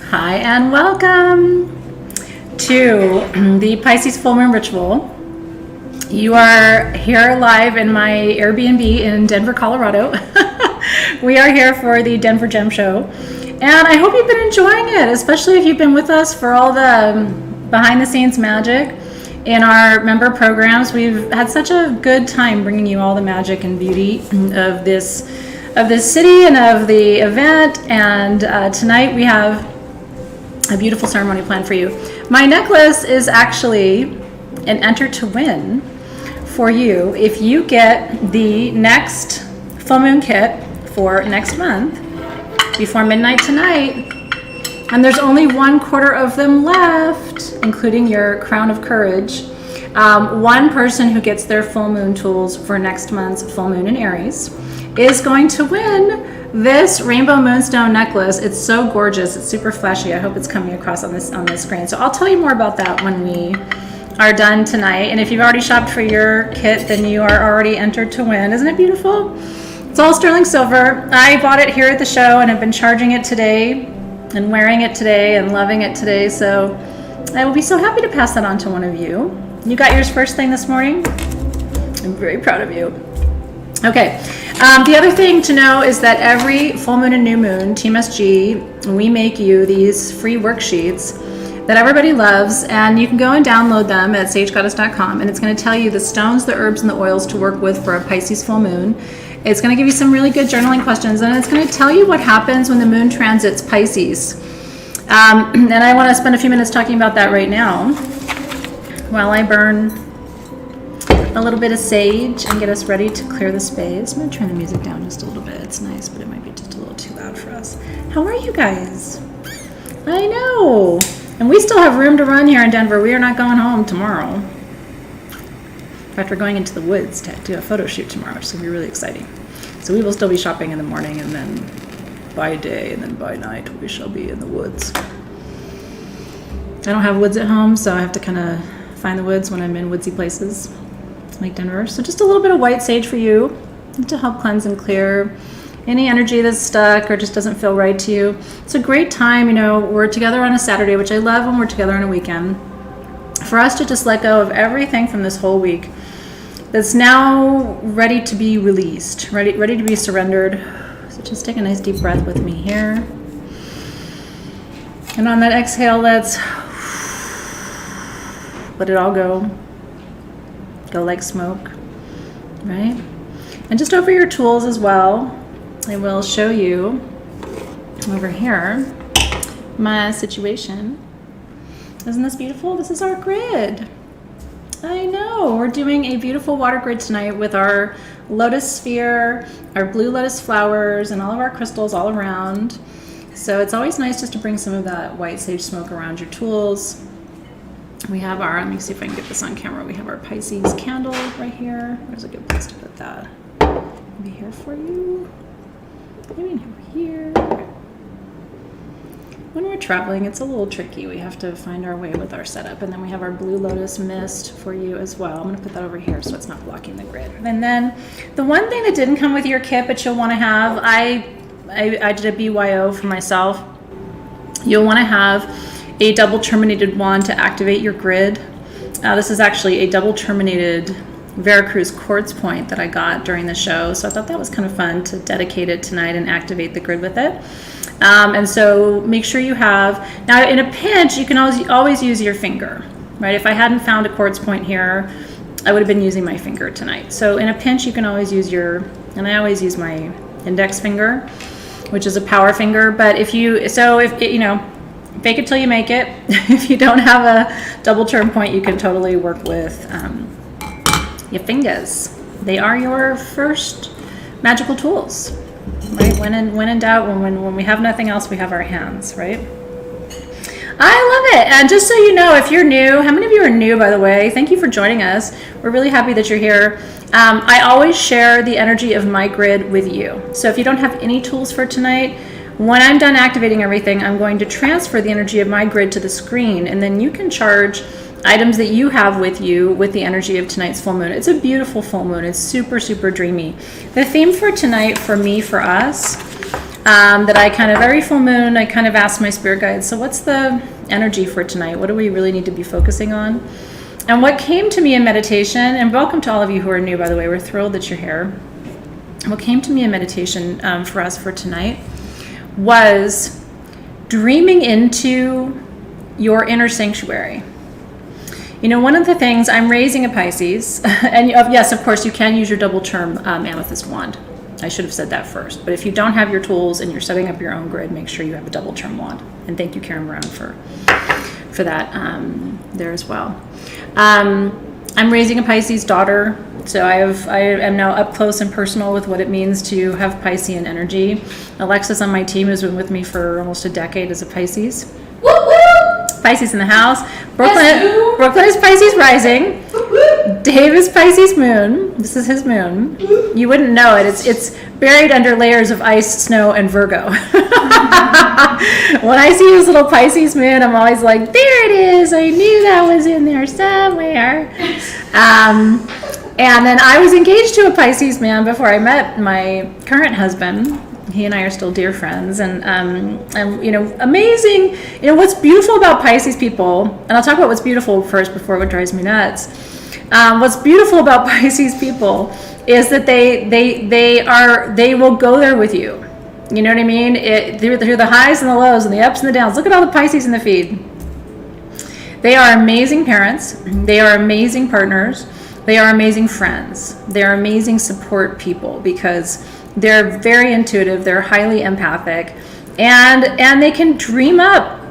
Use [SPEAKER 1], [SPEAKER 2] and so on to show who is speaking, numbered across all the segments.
[SPEAKER 1] Hi and welcome to the Pisces full moon ritual. You are here live in my Airbnb in Denver, Colorado. We are here for the Denver Gem Show, and I hope you've been enjoying it, especially if you've been with us for all the behind the scenes magic in our member programs. We've had such a good time bringing you all the magic and beauty of this city and of the event, and tonight we have a beautiful ceremony planned for you. My necklace is actually an enter to win for you if you get the next full moon kit for next month before midnight tonight. And there's only 1/4 of them left, including your Crown of Courage. One person who gets their full moon tools for next month's full moon in Aries is going to win this rainbow moonstone necklace. It's so gorgeous. It's super flashy. I hope it's coming across on this screen. So I'll tell you more about that when we are done tonight. And if you've already shopped for your kit, then you are already entered to win. Isn't it beautiful? It's all sterling silver. I bought it here at the show and have been charging it today and wearing it today and loving it today. So I will be so happy to pass that on to one of you. You got yours first thing this morning? I'm very proud of you. Okay, the other thing to know is that every full moon and new moon, Team SG, we make you these free worksheets that everybody loves, and you can go and download them at sagegoddess.com, and it's going to tell you the stones, the herbs, and the oils to work with for a Pisces full moon. It's going to give you some really good journaling questions, and it's going to tell you what happens when the moon transits Pisces. And I want to spend a few minutes talking about that right now while I burn a little bit of sage and get us ready to clear the space. I'm going to turn the music down just a little bit. It's nice, but it might be just a little too loud for us. How are you guys? I know. And we still have room to run here in Denver. We are not going home tomorrow. In fact, we're going into the woods to do a photo shoot tomorrow, which is going to be really exciting. So we will still be shopping in the morning, and then by day and then by night we shall be in the woods. I don't have woods at home, so I have to kind of find the woods when I'm in woodsy places like Denver. So just a little bit of white sage for you to help cleanse and clear any energy that's stuck or just doesn't feel right to you. It's a great time, we're together on a Saturday, which I love when we're together on a weekend, for us to just let go of everything from this whole week that's now ready to be released, ready to be surrendered. So just take a nice deep breath with me here. And on that exhale, let's let it all go. Go like smoke, right? And just over your tools as well, I will show you over here my situation. Isn't this beautiful? This is our grid. I know, we're doing a beautiful water grid tonight with our lotus sphere, our blue lotus flowers, and all of our crystals all around. So it's always nice just to bring some of that white sage smoke around your tools. We have our, let me see if I can get this on camera. We have our Pisces candle right here. Where's a good place to put that? Maybe here for you. Maybe over here. When we're traveling, it's a little tricky. We have to find our way with our setup. And then we have our blue lotus mist for you as well. I'm going to put that over here so it's not blocking the grid. And then the one thing that didn't come with your kit, but you'll want to have, I did a BYO for myself. You'll want to have a double terminated wand to activate your grid. This is actually a double terminated Veracruz quartz point that I got during the show. So I thought that was kind of fun to dedicate it tonight and activate the grid with it. And so make sure you have, now in a pinch, you can always use your finger, right? If I hadn't found a quartz point here, I would have been using my finger tonight. So in a pinch, you can always use and I always use my index finger, which is a power finger. But fake it till you make it. If you don't have a double term point, you can totally work with your fingers. They are your first magical tools, right? When in doubt, when we have nothing else, we have our hands, right? I love it. And just so you know, if you're new, how many of you are new, by the way? Thank you for joining us. We're really happy that you're here. I always share the energy of my grid with you. So if you don't have any tools for tonight, when I'm done activating everything, I'm going to transfer the energy of my grid to the screen, and then you can charge items that you have with you with the energy of tonight's full moon. It's a beautiful full moon. It's super, super dreamy. The theme for tonight, for me, for us, that I kind of, every full moon, I kind of ask my spirit guides, so what's the energy for tonight? What do we really need to be focusing on? And what came to me in meditation, and welcome to all of you who are new, by the way, we're thrilled that you're here. What came to me in meditation for us for tonight was dreaming into your inner sanctuary. You know, one of the things, I'm raising a Pisces, and yes, of course, you can use your double term amethyst wand. I should have said that first. But if you don't have your tools and you're setting up your own grid, make sure you have a double term wand. And thank you, Karen Brown, for that there as well. I'm raising a Pisces daughter, so I am now up close and personal with what it means to have Piscean energy. Alexis on my team has been with me for almost a decade as a Pisces.
[SPEAKER 2] Woo woo!
[SPEAKER 1] Pisces in the house. Brooklyn is Pisces rising. Dave is Pisces moon. This is his moon. You wouldn't know it. It's buried under layers of ice, snow, and Virgo. When I see his little Pisces moon, I'm always like, there it is. I knew that was in there somewhere. And then I was engaged to a Pisces man before I met my current husband. He and I are still dear friends, and you know, amazing. You know, what's beautiful about Pisces people, and I'll talk about what's beautiful first before what drives me nuts. What's beautiful about Pisces people is that they will go there with you. You know what I mean? Through the highs and the lows and the ups and the downs. Look at all the Pisces in the feed. They are amazing parents. They are amazing partners. They are amazing friends. They are amazing support people because they're very intuitive, they're highly empathic, and they can dream up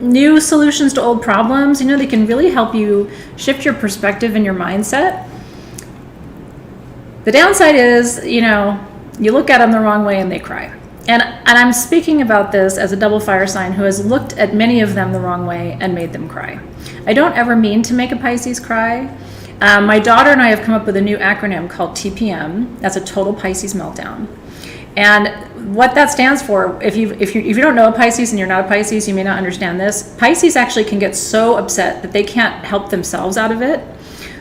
[SPEAKER 1] new solutions to old problems. You know, they can really help you shift your perspective and your mindset. The downside is, you know, you look at them the wrong way and they cry. And I'm speaking about this as a double fire sign who has looked at many of them the wrong way and made them cry. I don't ever mean to make a Pisces cry. My daughter and I have come up with a new acronym called TPM. That's a total Pisces meltdown. And what that stands for, if you don't know a Pisces and you're not a Pisces, you may not understand this. Pisces actually can get so upset that they can't help themselves out of it.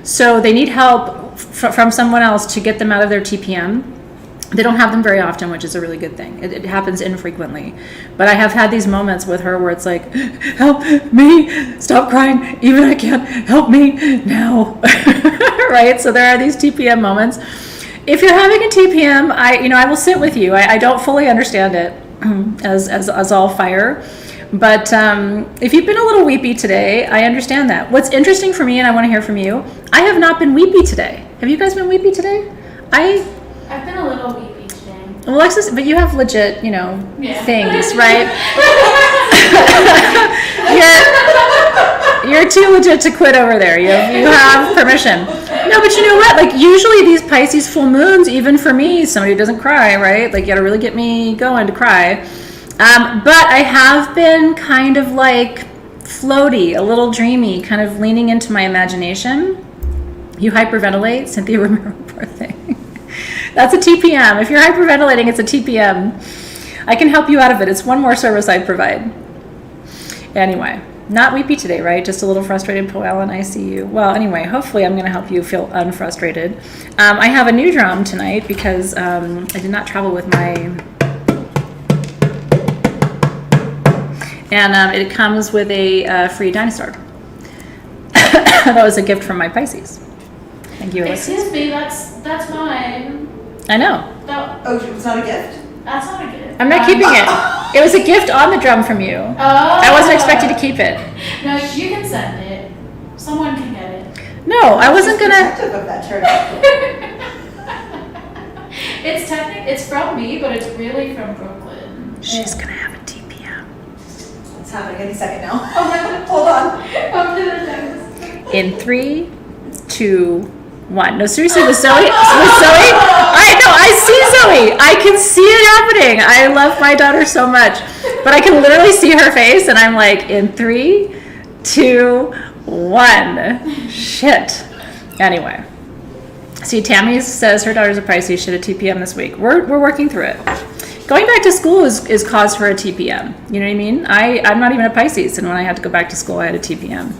[SPEAKER 1] So they need help from someone else to get them out of their TPM. They don't have them very often, which is a really good thing. It happens infrequently. But I have had these moments with her where it's like, help me, stop crying, even I can't, help me now. Right? So there are these TPM moments. If you're having a TPM, I will sit with you. I don't fully understand it as all fire. But if you've been a little weepy today, I understand that. What's interesting for me, and I want to hear from you, I have not been weepy today. Have you guys been weepy today?
[SPEAKER 2] I've been a little weepy today.
[SPEAKER 1] Well, Alexis, but you have legit, things, right? you're too legit to quit over there. You have permission. No, but you know what? Like, usually these Pisces full moons, even for me, somebody who doesn't cry, right? Like, you gotta really get me going to cry. But I have been kind of like floaty, a little dreamy, kind of leaning into my imagination. You hyperventilate, Cynthia Romero, poor thing. That's a TPM. If you're hyperventilating, it's a TPM. I can help you out of it. It's one more service I provide. Anyway, not weepy today, right? Just a little frustrated, Poellen, I see you. Well, anyway, hopefully I'm going to help you feel unfrustrated. I have a new drum tonight because I did not travel with my... And it comes with a free dinosaur. That was a gift from my Pisces. Thank you, Alexis.
[SPEAKER 2] Excuse me, that's mine.
[SPEAKER 1] I know.
[SPEAKER 3] Oh, it's not a gift?
[SPEAKER 2] That's not a gift.
[SPEAKER 1] I'm not keeping it. It was a gift on the drum from you.
[SPEAKER 2] Oh.
[SPEAKER 1] I wasn't expecting to keep it.
[SPEAKER 2] No, you can send it. Someone can get it.
[SPEAKER 1] No, I wasn't gonna.
[SPEAKER 3] Protective of that church.
[SPEAKER 2] It's from me, but it's really from Brooklyn.
[SPEAKER 1] She's gonna have a TPM.
[SPEAKER 3] It's happening any second now. Hold on.
[SPEAKER 1] In 3, 2, 1. No, seriously, with Zoe. I see Zoe. I can see it happening. I love my daughter so much, but I can literally see her face, and I'm like, in 3, 2, 1. Shit. Anyway. See, Tammy says her daughter's a Pisces. She had a TPM this week. We're working through it. Going back to school is cause for a TPM. You know what I mean? I'm not even a Pisces, and when I had to go back to school, I had a TPM.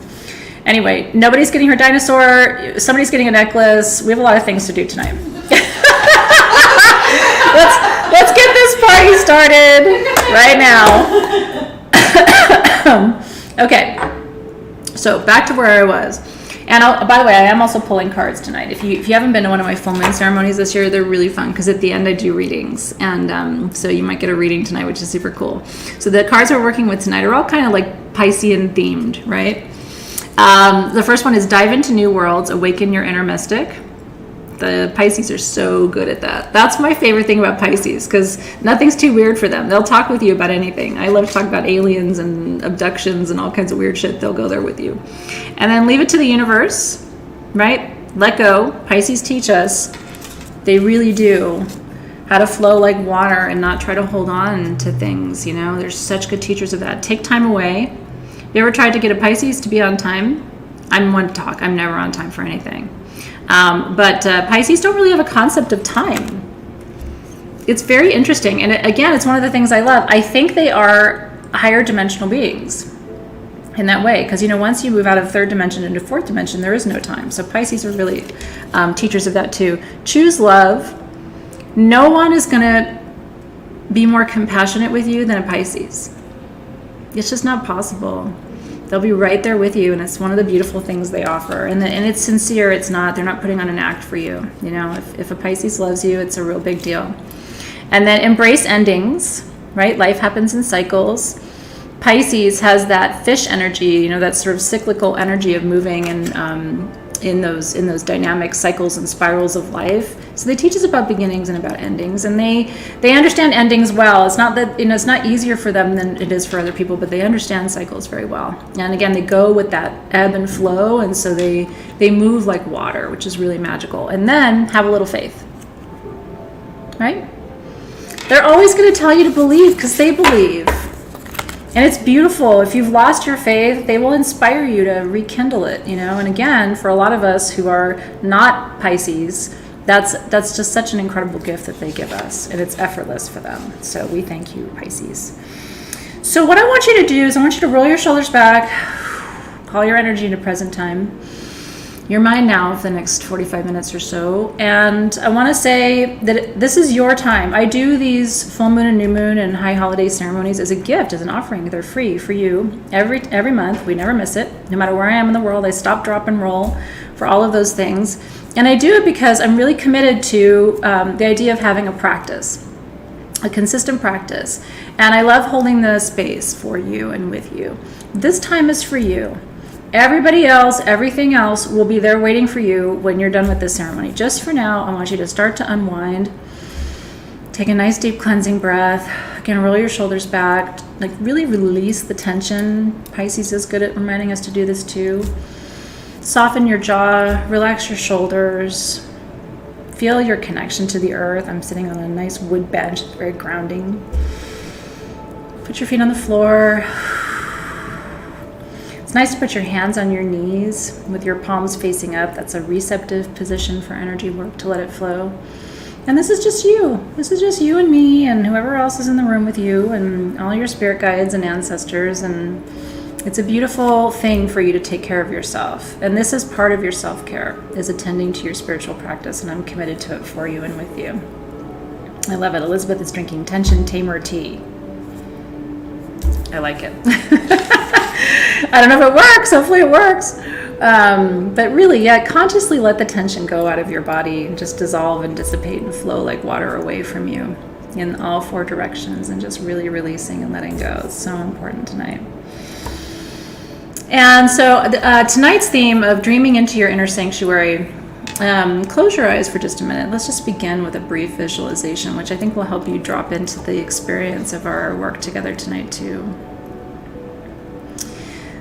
[SPEAKER 1] Anyway, nobody's getting her dinosaur. Somebody's getting a necklace. We have a lot of things to do tonight. Let's get this party started right now. Okay, so back to where I was. And by the way, I am also pulling cards tonight. If you haven't been to one of my full moon ceremonies this year, they're really fun because at the end I do readings. And so you might get a reading tonight, which is super cool. So the cards we're working with tonight are all kind of like Piscean themed, right? The first one is Dive into New Worlds, Awaken Your Inner Mystic. The Pisces are so good at that. That's my favorite thing about Pisces because nothing's too weird for them. They'll talk with you about anything. I love to talk about aliens and abductions and all kinds of weird shit. They'll go there with you. And then leave it to the universe, right? Let go. Pisces teach us, they really do, how to flow like water and not try to hold on to things, you know? There's such good teachers of that. Take time away. You ever tried to get a Pisces to be on time? I'm one to talk. I'm never on time for anything. But Pisces don't really have a concept of time. It's very interesting. And again, it's one of the things I love. I think they are higher dimensional beings in that way. Because, you know, once you move out of third dimension into fourth dimension, there is no time. So Pisces are really teachers of that too. Choose love. No one is going to be more compassionate with you than a Pisces. It's just not possible. They'll be right there with you, and it's one of the beautiful things they offer. And it's sincere. It's not, they're not putting on an act for you. You know, if a Pisces loves you, it's a real big deal. And then embrace endings, right? Life happens in cycles. Pisces has that fish energy, you know, that sort of cyclical energy of moving and in those dynamic cycles and spirals of life. So they teach us about beginnings and about endings, and they understand endings well. It's not that, you know, it's not easier for them than it is for other people, but they understand cycles very well. And again, they go with that ebb and flow, and so they move like water, which is really magical. And then have a little faith, right? They're always going to tell you to believe because they believe. And it's beautiful. If you've lost your faith, they will inspire you to rekindle it, you know. And again, for a lot of us who are not Pisces, that's just such an incredible gift that they give us, and it's effortless for them. So we thank you, Pisces. So what I want you to do is I want you to roll your shoulders back, call your energy into present time. Your mind now for the next 45 minutes or so. And I want to say that this is your time. I do these full moon and new moon and high holiday ceremonies as a gift, as an offering. They're free for you every month. We never miss it. No matter where I am in the world, I stop, drop, and roll for all of those things. And I do it because I'm really committed to the idea of having a practice, a consistent practice. And I love holding the space for you and with you. This time is for you. Everybody else, everything else will be there waiting for you when you're done with this ceremony. Just for now, I want you to start to unwind. Take a nice deep cleansing breath. Again, roll your shoulders back. Like really release the tension. Pisces is good at reminding us to do this too. Soften your jaw, relax your shoulders. Feel your connection to the earth. I'm sitting on a nice wood bench, it's very grounding. Put your feet on the floor. It's nice to put your hands on your knees with your palms facing up. That's a receptive position for energy work to let it flow. And this is just you. This is just you and me and whoever else is in the room with you and all your spirit guides and ancestors. And it's a beautiful thing for you to take care of yourself. And this is part of your self-care, is attending to your spiritual practice. And I'm committed to it for you and with you. I love it. Elizabeth is drinking tension tamer tea. I like it. I don't know if it works. Hopefully it works. But really, yeah, consciously let the tension go out of your body and just dissolve and dissipate and flow like water away from you in all four directions, and just really releasing and letting go. It's so important tonight. And so tonight's theme of dreaming into your inner sanctuary, close your eyes for just a minute. Let's just begin with a brief visualization, which I think will help you drop into the experience of our work together tonight too.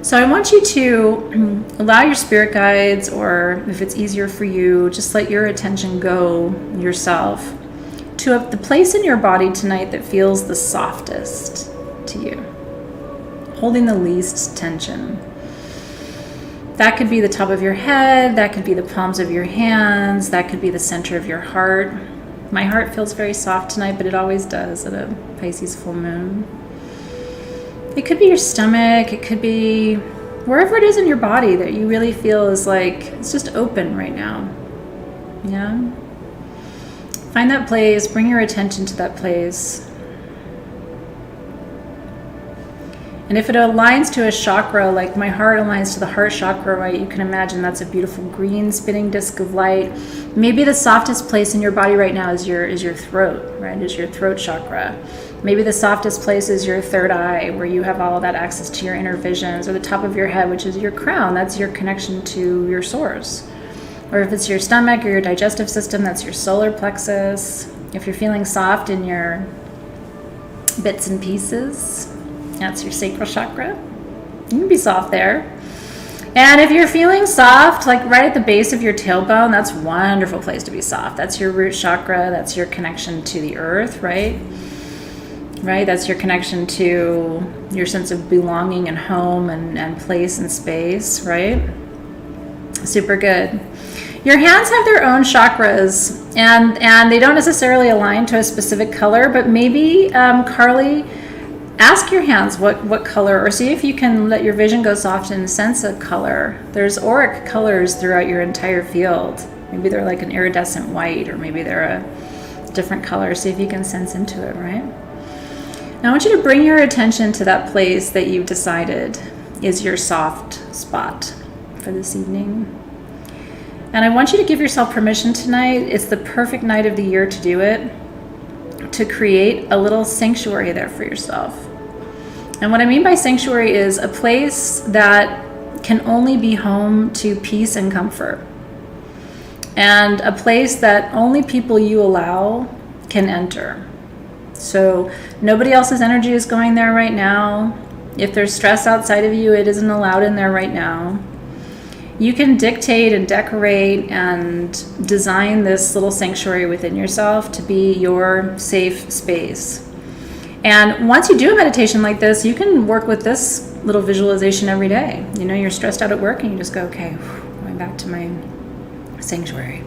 [SPEAKER 1] So I want you to allow your spirit guides, or if it's easier for you, just let your attention go yourself to the place in your body tonight that feels the softest to you, holding the least tension. That could be the top of your head, that could be the palms of your hands, that could be the center of your heart. My heart feels very soft tonight, but it always does at a Pisces full moon. It could be your stomach, it could be wherever it is in your body that you really feel is like, it's just open right now. Yeah? Find that place, bring your attention to that place. And if it aligns to a chakra, like my heart aligns to the heart chakra, right, you can imagine that's a beautiful green spinning disc of light. Maybe the softest place in your body right now is your throat, right, is your throat chakra. Maybe the softest place is your third eye, where you have all of that access to your inner visions, or the top of your head, which is your crown. That's your connection to your source. Or if it's your stomach or your digestive system, that's your solar plexus. If you're feeling soft in your bits and pieces, that's your sacral chakra. You can be soft there. And if you're feeling soft, like right at the base of your tailbone, that's a wonderful place to be soft. That's your root chakra. That's your connection to the earth, right? Right? That's your connection to your sense of belonging and home and place and space, right? Super good. Your hands have their own chakras, and they don't necessarily align to a specific color, but maybe, Carly, ask your hands what color, or see if you can let your vision go soft and sense a color. There's auric colors throughout your entire field. Maybe they're like an iridescent white, or maybe they're a different color. See if you can sense into it, right? Now I want you to bring your attention to that place that you've decided is your soft spot for this evening. And I want you to give yourself permission tonight. It's the perfect night of the year to do it, to create a little sanctuary there for yourself. And what I mean by sanctuary is a place that can only be home to peace and comfort. And a place that only people you allow can enter. So nobody else's energy is going there right now. If there's stress outside of you, it isn't allowed in there right now. You can dictate and decorate and design this little sanctuary within yourself to be your safe space. And once you do a meditation like this, you can work with this little visualization every day. You know, you're stressed out at work and you just go, okay, going back to my sanctuary.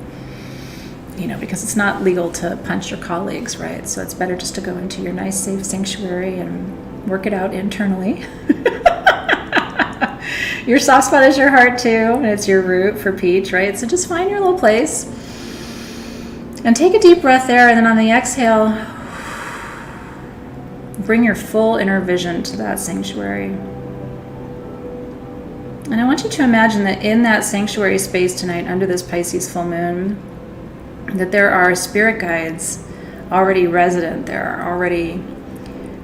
[SPEAKER 1] You know, because it's not legal to punch your colleagues, right? So it's better just to go into your nice, safe sanctuary and work it out internally. Your soft spot is your heart too, and it's your root for peach, right? So just find your little place and take a deep breath there, and then on the exhale, bring your full inner vision to that sanctuary. And I want you to imagine that in that sanctuary space tonight, under this Pisces full moon, that there are spirit guides already resident there, already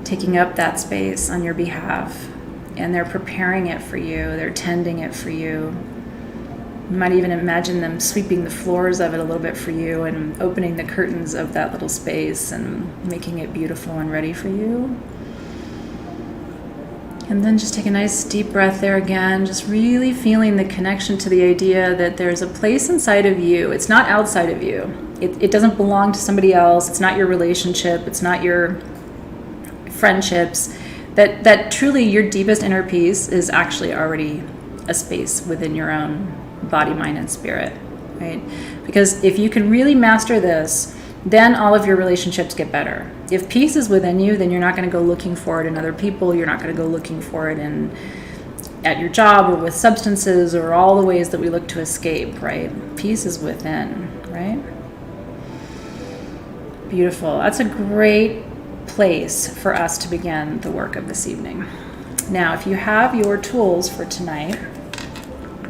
[SPEAKER 1] taking up that space on your behalf. And they're preparing it for you. They're tending it for you. You might even imagine them sweeping the floors of it a little bit for you and opening the curtains of that little space and making it beautiful and ready for you. And then just take a nice deep breath there again, just really feeling the connection to the idea that there's a place inside of you. It's not outside of you. It doesn't belong to somebody else. It's not your relationship. It's not your friendships. That truly your deepest inner peace is actually already a space within your own body, mind, and spirit, right? Because if you can really master this, then all of your relationships get better. If peace is within you, then you're not going to go looking for it in other people. You're not going to go looking for it at your job or with substances or all the ways that we look to escape, right? Peace is within, right? Beautiful. That's a great place for us to begin the work of this evening. Now, if you have your tools for tonight,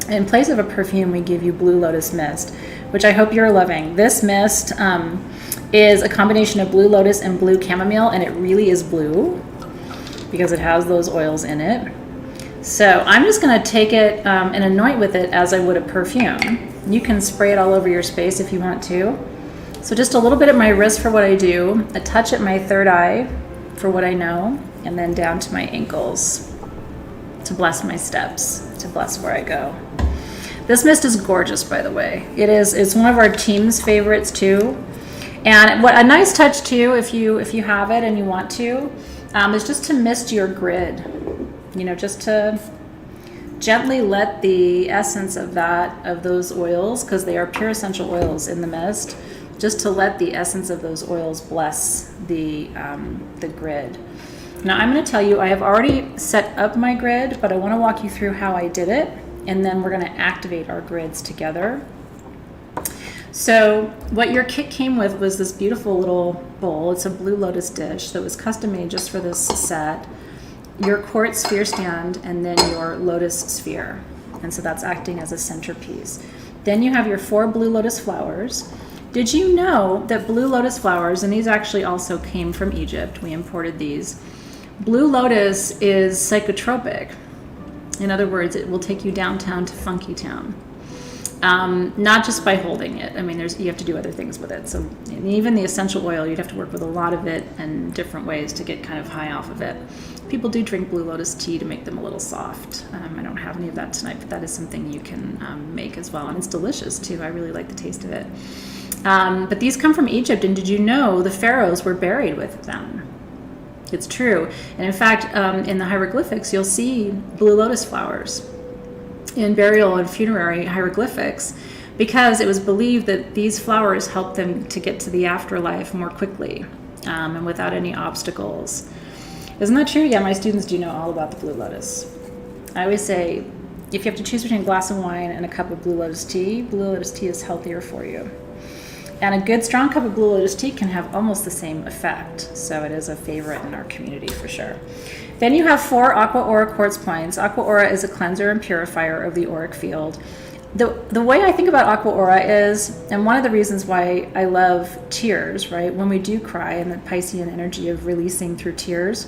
[SPEAKER 1] in place of a perfume, we give you Blue Lotus Mist, which I hope you're loving. This mist is a combination of Blue Lotus and Blue Chamomile, and it really is blue because it has those oils in it. So I'm just going to take it and anoint with it as I would a perfume. You can spray it all over your space if you want to. So just a little bit at my wrist for what I do, a touch at my third eye for what I know, and then down to my ankles to bless my steps, to bless where I go. This mist is gorgeous, by the way. It's one of our team's favorites too. And what a nice touch too, if you have it and you want to, is just to mist your grid. You know, just to gently let the essence of those oils, because they are pure essential oils in the mist, just to let the essence of those oils bless the grid. Now I'm going to tell you, I have already set up my grid, but I want to walk you through how I did it, and then we're going to activate our grids together. So what your kit came with was this beautiful little bowl. It's a blue lotus dish that was custom made just for this set. Your quartz sphere stand, and then your lotus sphere. And so that's acting as a centerpiece. Then you have your 4 blue lotus flowers. Did you know that blue lotus flowers, and these actually also came from Egypt, we imported these. Blue lotus is psychotropic. In other words, it will take you downtown to Funky Town. Not just by holding it. I mean, you have to do other things with it. So even the essential oil, you'd have to work with a lot of it and different ways to get kind of high off of it. People do drink blue lotus tea to make them a little soft. I don't have any of that tonight, but that is something you can make as well. And it's delicious too. I really like the taste of it. But these come from Egypt, and did you know the pharaohs were buried with them? It's true. And in fact, in the hieroglyphics, you'll see blue lotus flowers in burial and funerary hieroglyphics, because it was believed that these flowers helped them to get to the afterlife more quickly and without any obstacles. Isn't that true? Yeah, my students do know all about the blue lotus. I always say, if you have to choose between a glass of wine and a cup of blue lotus tea is healthier for you. And a good strong cup of blue lotus tea can have almost the same effect. So it is a favorite in our community for sure. Then you have 4 Aqua Aura quartz points. Aqua Aura is a cleanser and purifier of the auric field. The way I think about Aqua Aura is, and one of the reasons why I love tears, right? When we do cry and the Piscean energy of releasing through tears,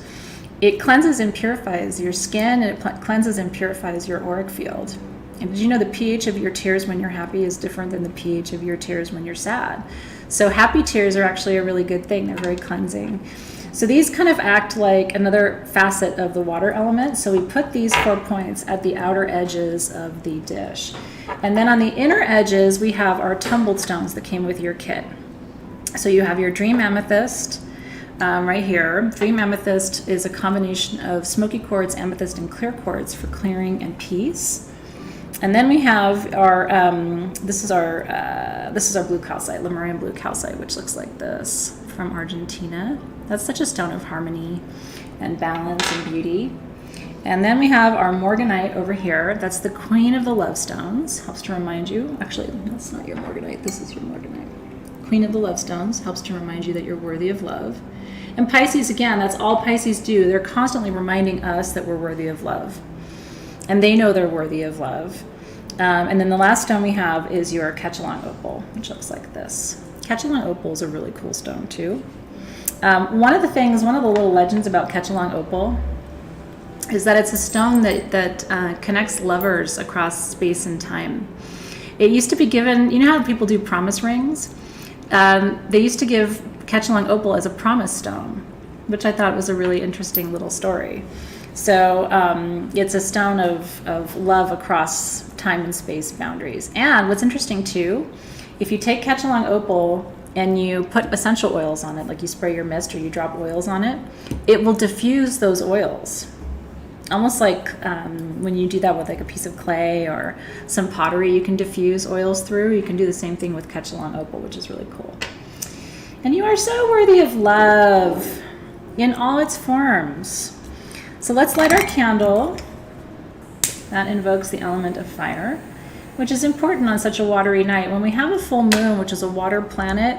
[SPEAKER 1] it cleanses and purifies your skin, and it cleanses and purifies your auric field. And did you know the pH of your tears when you're happy is different than the pH of your tears when you're sad? So happy tears are actually a really good thing. They're very cleansing. So these kind of act like another facet of the water element. So we put these 4 points at the outer edges of the dish. And then on the inner edges, we have our tumbled stones that came with your kit. So you have your dream amethyst right here. Dream amethyst is a combination of smoky quartz, amethyst, and clear quartz for clearing and peace. And then we have our, this is our blue calcite, Lemurian blue calcite, which looks like this, from Argentina. That's such a stone of harmony and balance and beauty. And then we have our morganite over here. That's the queen of the love stones. Helps to remind you, actually, that's not your morganite, this is your morganite. Queen of the love stones, helps to remind you that you're worthy of love. And Pisces, again, that's all Pisces do. They're constantly reminding us that we're worthy of love. And they know they're worthy of love. And then the last stone we have is your Ketchalon opal, which looks like this. Ketchalon opal is a really cool stone too. One of the little legends about Ketchalon opal is that it's a stone that connects lovers across space and time. It used to be given, you know how people do promise rings? They used to give Ketchalon opal as a promise stone, which I thought was a really interesting little story. So it's a stone of love across time and space boundaries. And what's interesting too, if you take Ketchalon opal and you put essential oils on it, like you spray your mist or you drop oils on it, it will diffuse those oils. Almost like when you do that with like a piece of clay or some pottery you can diffuse oils through. You can do the same thing with Ketchalon opal, which is really cool. And you are so worthy of love in all its forms. So let's light our candle. That invokes the element of fire, which is important on such a watery night. When we have a full moon, which is a water planet,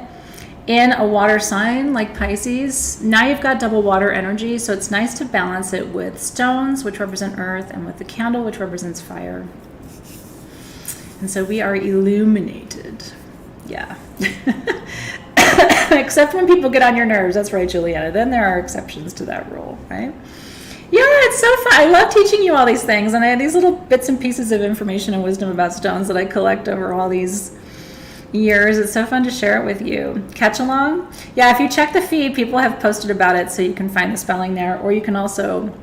[SPEAKER 1] in a water sign like Pisces, now you've got double water energy, so it's nice to balance it with stones, which represent earth, and with the candle, which represents fire. And so we are illuminated. Yeah. Except when people get on your nerves. That's right, Juliana. Then there are exceptions to that rule, right? Yeah, it's so fun. I love teaching you all these things, and I have these little bits and pieces of information and wisdom about stones that I collect over all these years. It's so fun to share it with you. Ketchalon? Yeah, if you check the feed, people have posted about it, so you can find the spelling there, or you can also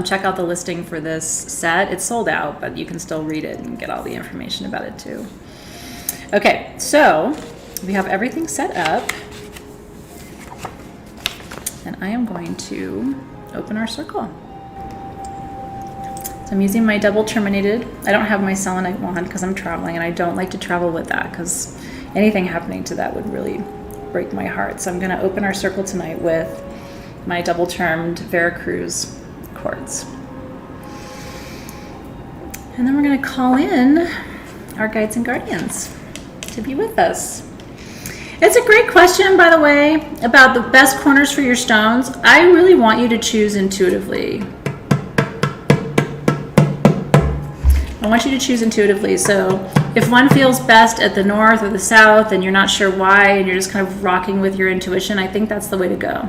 [SPEAKER 1] check out the listing for this set. It's sold out, but you can still read it and get all the information about it too. Okay, so we have everything set up, and I am going to open our circle. So I'm using my double terminated. I don't have my selenite wand because I'm traveling, and I don't like to travel with that because anything happening to that would really break my heart. So I'm going to open our circle tonight with my double termed Veracruz quartz. And then we're going to call in our guides and guardians to to be with us. It's a great question, by the way, about the best corners for your stones. I really want you to choose intuitively. I want you to choose intuitively. So if one feels best at the north or the south and you're not sure why and you're just kind of rocking with your intuition, I think that's the way to go.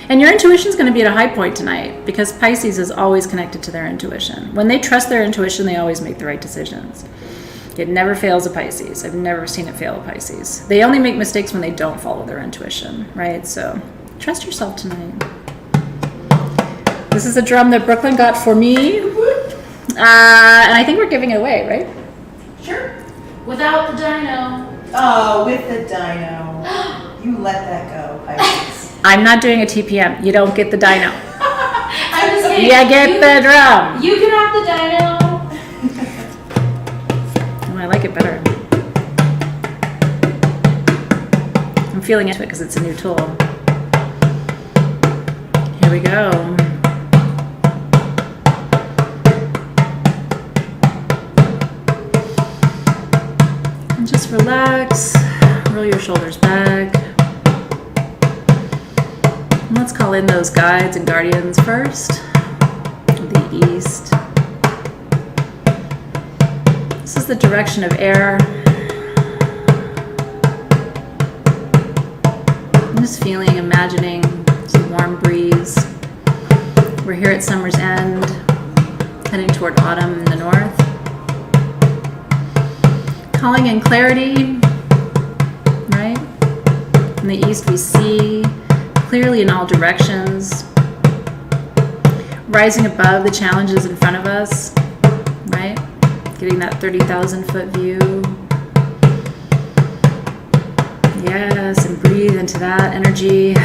[SPEAKER 1] And your intuition is going to be at a high point tonight because Pisces is always connected to their intuition. When they trust their intuition, they always make the right decisions. It never fails a Pisces. I've never seen it fail a Pisces. They only make mistakes when they don't follow their intuition, right? So trust yourself tonight. This is a drum that Brooklyn got for me. And I think we're giving it away, right?
[SPEAKER 3] Sure.
[SPEAKER 2] Without the dino.
[SPEAKER 3] Oh, with the dino. You let that go, Pisces.
[SPEAKER 1] I'm not doing a TPM. You don't get the dino.
[SPEAKER 2] I'm just kidding.
[SPEAKER 1] You get the drum.
[SPEAKER 2] You can have the dino.
[SPEAKER 1] Oh, I like it better. I'm feeling into it because it's a new tool. Here we go. And just relax. Roll your shoulders back. And let's call in those guides and guardians first. The east. This is the direction of air. I'm just feeling, imagining some warm breeze. We're here at summer's end, heading toward autumn in the north. Calling in clarity, right? In the east we see clearly in all directions, rising above the challenges in front of us, right? Getting that 30,000 foot view. Yes, and breathe into that energy.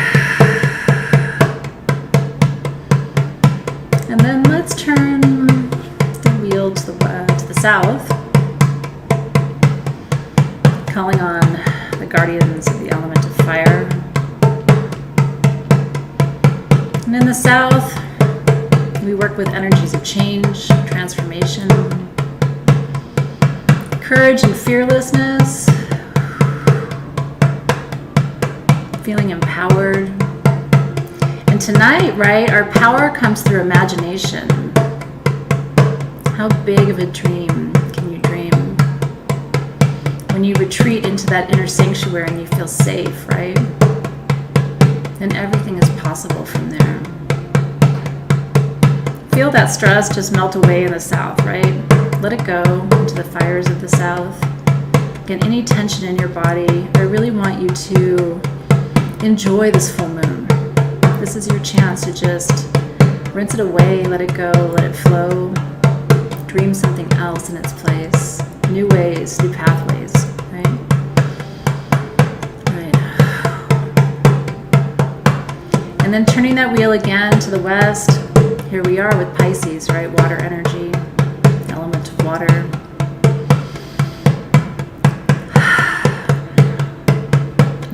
[SPEAKER 1] And then let's turn the wheel to the south, calling on the guardians of the element of fire. And in the south, we work with energies of change, transformation, courage and fearlessness, feeling empowered. And tonight, right, our power comes through imagination. How big of a dream can you dream? When you retreat into that inner sanctuary and you feel safe, right? And everything is possible from there. Feel that stress just melt away in the south, right? Let it go into the fires of the south. Again, any tension in your body, I really want you to enjoy this full moon. This is your chance to just rinse it away, let it go, let it flow. Dream something else in its place. New ways, new pathways, right? Right. And then turning that wheel again to the west. Here we are with Pisces, right? Water energy, element of water.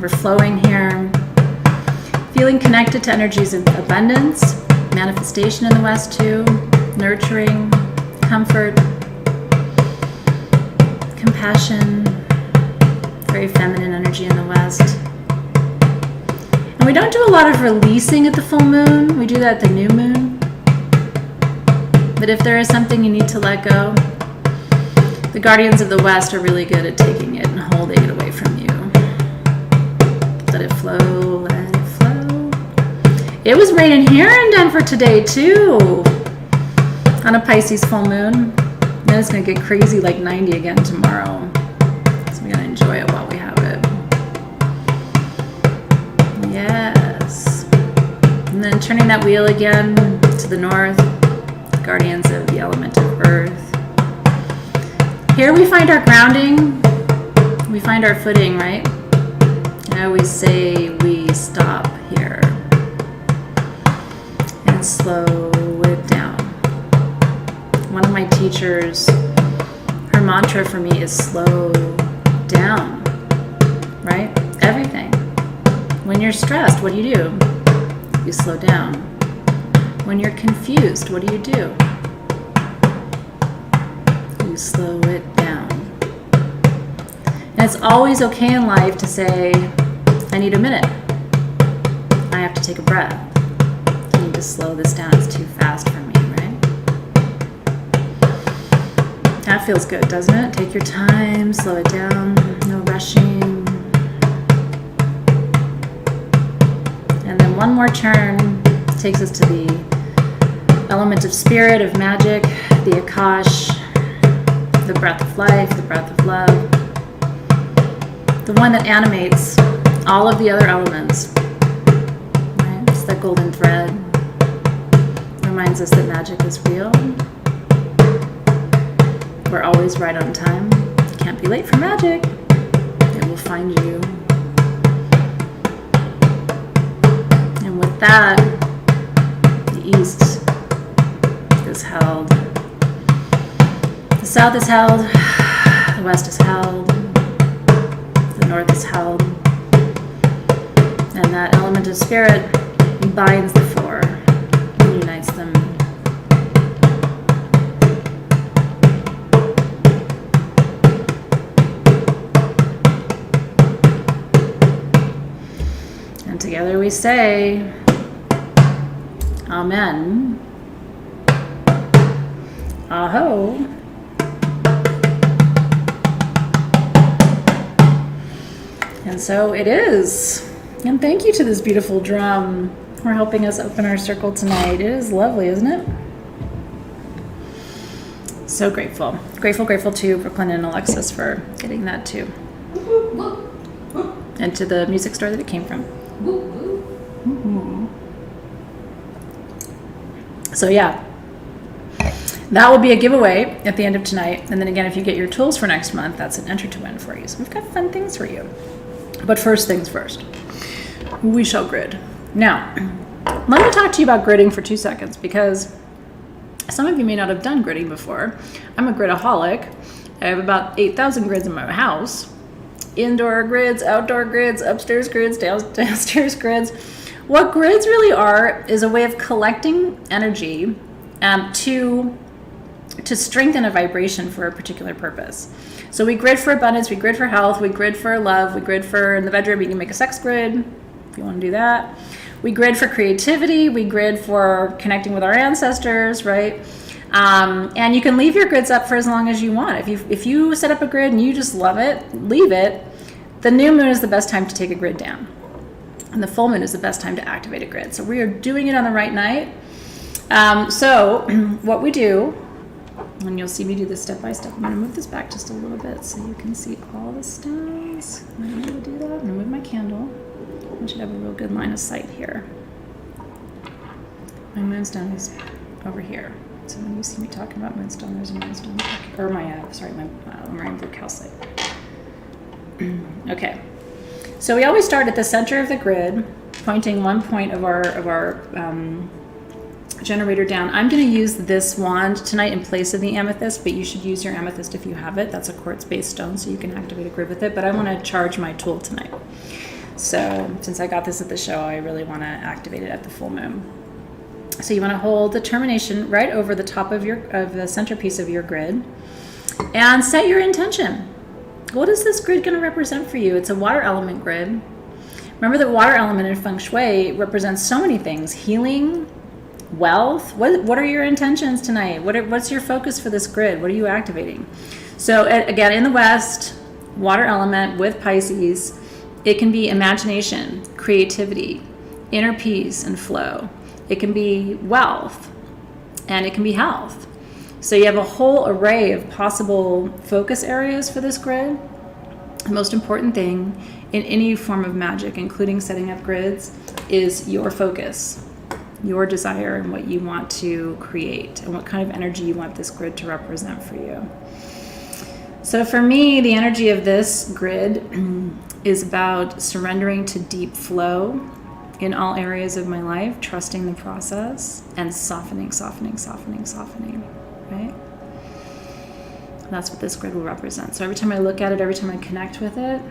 [SPEAKER 1] We're flowing here, feeling connected to energies of abundance, manifestation in the west too, nurturing, comfort, compassion, very feminine energy in the west. And we don't do a lot of releasing at the full moon. We do that at the new moon. But if there is something you need to let go, the guardians of the west are really good at taking it and holding it away from you. Let it flow, let it flow. It was raining here in Denver today too, on a Pisces full moon. Then it's gonna get crazy, like 90 again tomorrow. So we gotta enjoy it while we have it. Yes. And then turning that wheel again to the north, guardians of the element of earth. Here we find our grounding, we find our footing, right? I always say we stop here and slow it down. One of my teachers, her mantra for me is slow down, right? Everything. When you're stressed, what do? You slow down. When you're confused, what do? You slow it down. And it's always okay in life to say, I need a minute. I have to take a breath. I need to slow this down. It's too fast for me, right? That feels good, doesn't it? Take your time, slow it down, no rushing. And then one more turn takes us to the element of spirit, of magic, the Akash, the breath of life, the breath of love, the one that animates all of the other elements. Right? It's the golden thread. Reminds us that magic is real. We're always right on time. You can't be late for magic. It will find you. And with that, the east is held. The south is held. The west is held. The north is held. And that element of spirit binds the four and unites them. And together we say, Amen. Aho. And so it is. And thank you to this beautiful drum for helping us open our circle tonight. It is lovely, isn't it? So grateful. Grateful to Brooklyn and Alexis for getting that too. And to the music store that it came from. Mm-hmm. So yeah, that will be a giveaway at the end of tonight. And then again, if you get your tools for next month, that's an enter to win for you. So we've got fun things for you. But first things first, we shall grid. Now, let me talk to you about gridding for 2 seconds, because some of you may not have done gridding before. I'm a gridaholic. I have about 8,000 grids in my house. Indoor grids, outdoor grids, upstairs grids, downstairs grids. What grids really are is a way of collecting energy to strengthen a vibration for a particular purpose. So we grid for abundance, we grid for health, we grid for love, we grid for, in the bedroom, you can make a sex grid if you want to do that. We grid for creativity, we grid for connecting with our ancestors, right? And you can leave your grids up for as long as you want. If you set up a grid and you just love it, leave it. The new moon is the best time to take a grid down. And the full moon is the best time to activate a grid. So we are doing it on the right night. So what we do, and you'll see me do this step by step. I'm going to move this back just a little bit so you can see all the stones. I'm going to do that. I'm going to move my candle. I should have a real good line of sight here. My moonstone is over here. So when you see me talking about moonstone, there's a moonstone. Or my marine blue calcite. Okay. So we always start at the center of the grid, pointing one point of our generator down. I'm going to use this wand tonight in place of the amethyst, but you should use your amethyst if you have it. That's a quartz-based stone, so you can activate a grid with it. But I want to charge my tool tonight. So since I got this at the show, I really want to activate it at the full moon. So you want to hold the termination right over the top of the centerpiece of your grid, and set your intention. What is this grid going to represent for you? It's a water element grid. Remember that water element in feng shui represents so many things: healing, wealth. What are your intentions tonight? What's your focus for this grid? What are you activating? So again, in the West, water element with Pisces, it can be imagination, creativity, inner peace and flow. It can be wealth, and it can be health. So you have a whole array of possible focus areas for this grid. The most important thing in any form of magic, including setting up grids, is your focus, your desire, and what you want to create, and what kind of energy you want this grid to represent for you. So for me, the energy of this grid is about surrendering to deep flow in all areas of my life, trusting the process, and softening, right? That's what this grid will represent. So every time I look at it, every time I connect with it,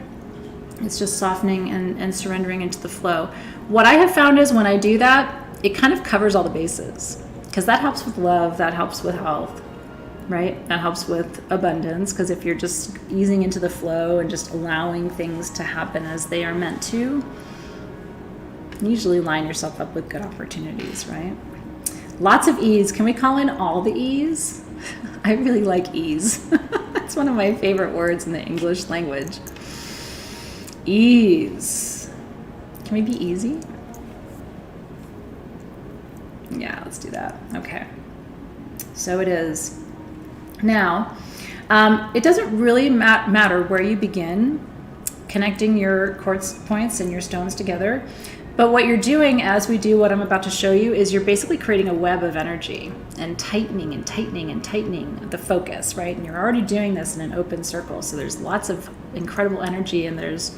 [SPEAKER 1] it's just softening and surrendering into the flow. What I have found is when I do that, it kind of covers all the bases, because that helps with love, that helps with health, right? That helps with abundance, because if you're just easing into the flow and just allowing things to happen as they are meant to, you usually line yourself up with good opportunities, right? Lots of ease. Can we call in all the ease? I really like ease. That's one of my favorite words in the English language. Ease. Can we be easy? Yeah, let's do that. Okay. So it is. Now, it doesn't really matter where you begin connecting your quartz points and your stones together. But what you're doing as we do what I'm about to show you is you're basically creating a web of energy and tightening and tightening and tightening the focus, right? And you're already doing this in an open circle. So there's lots of incredible energy, and there's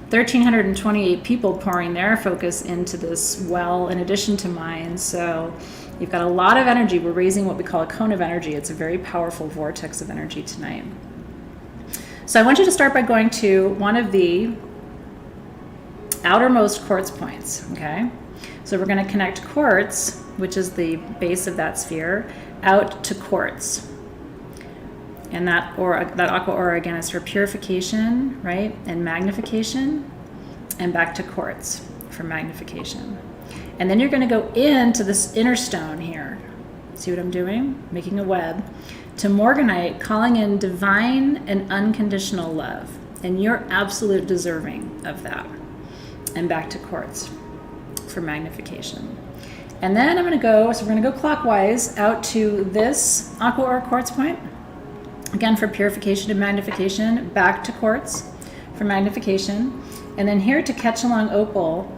[SPEAKER 1] 1,328 people pouring their focus into this well in addition to mine. So you've got a lot of energy. We're raising what we call a cone of energy. It's a very powerful vortex of energy tonight. So I want you to start by going to one of the outermost quartz points, okay? So we're going to connect quartz, which is the base of that sphere, out to quartz. And that aura, that aqua aura, again, is for purification, right? And magnification, and back to quartz for magnification. And then you're going to go into this inner stone here. See what I'm doing? Making a web. To Morganite, calling in divine and unconditional love. And you're absolute deserving of that. And back to quartz for magnification. And then I'm going to go, so we're going to go clockwise out to this aqua aura quartz point. Again, for purification and magnification, back to quartz for magnification. And then here to Ketchalong opal.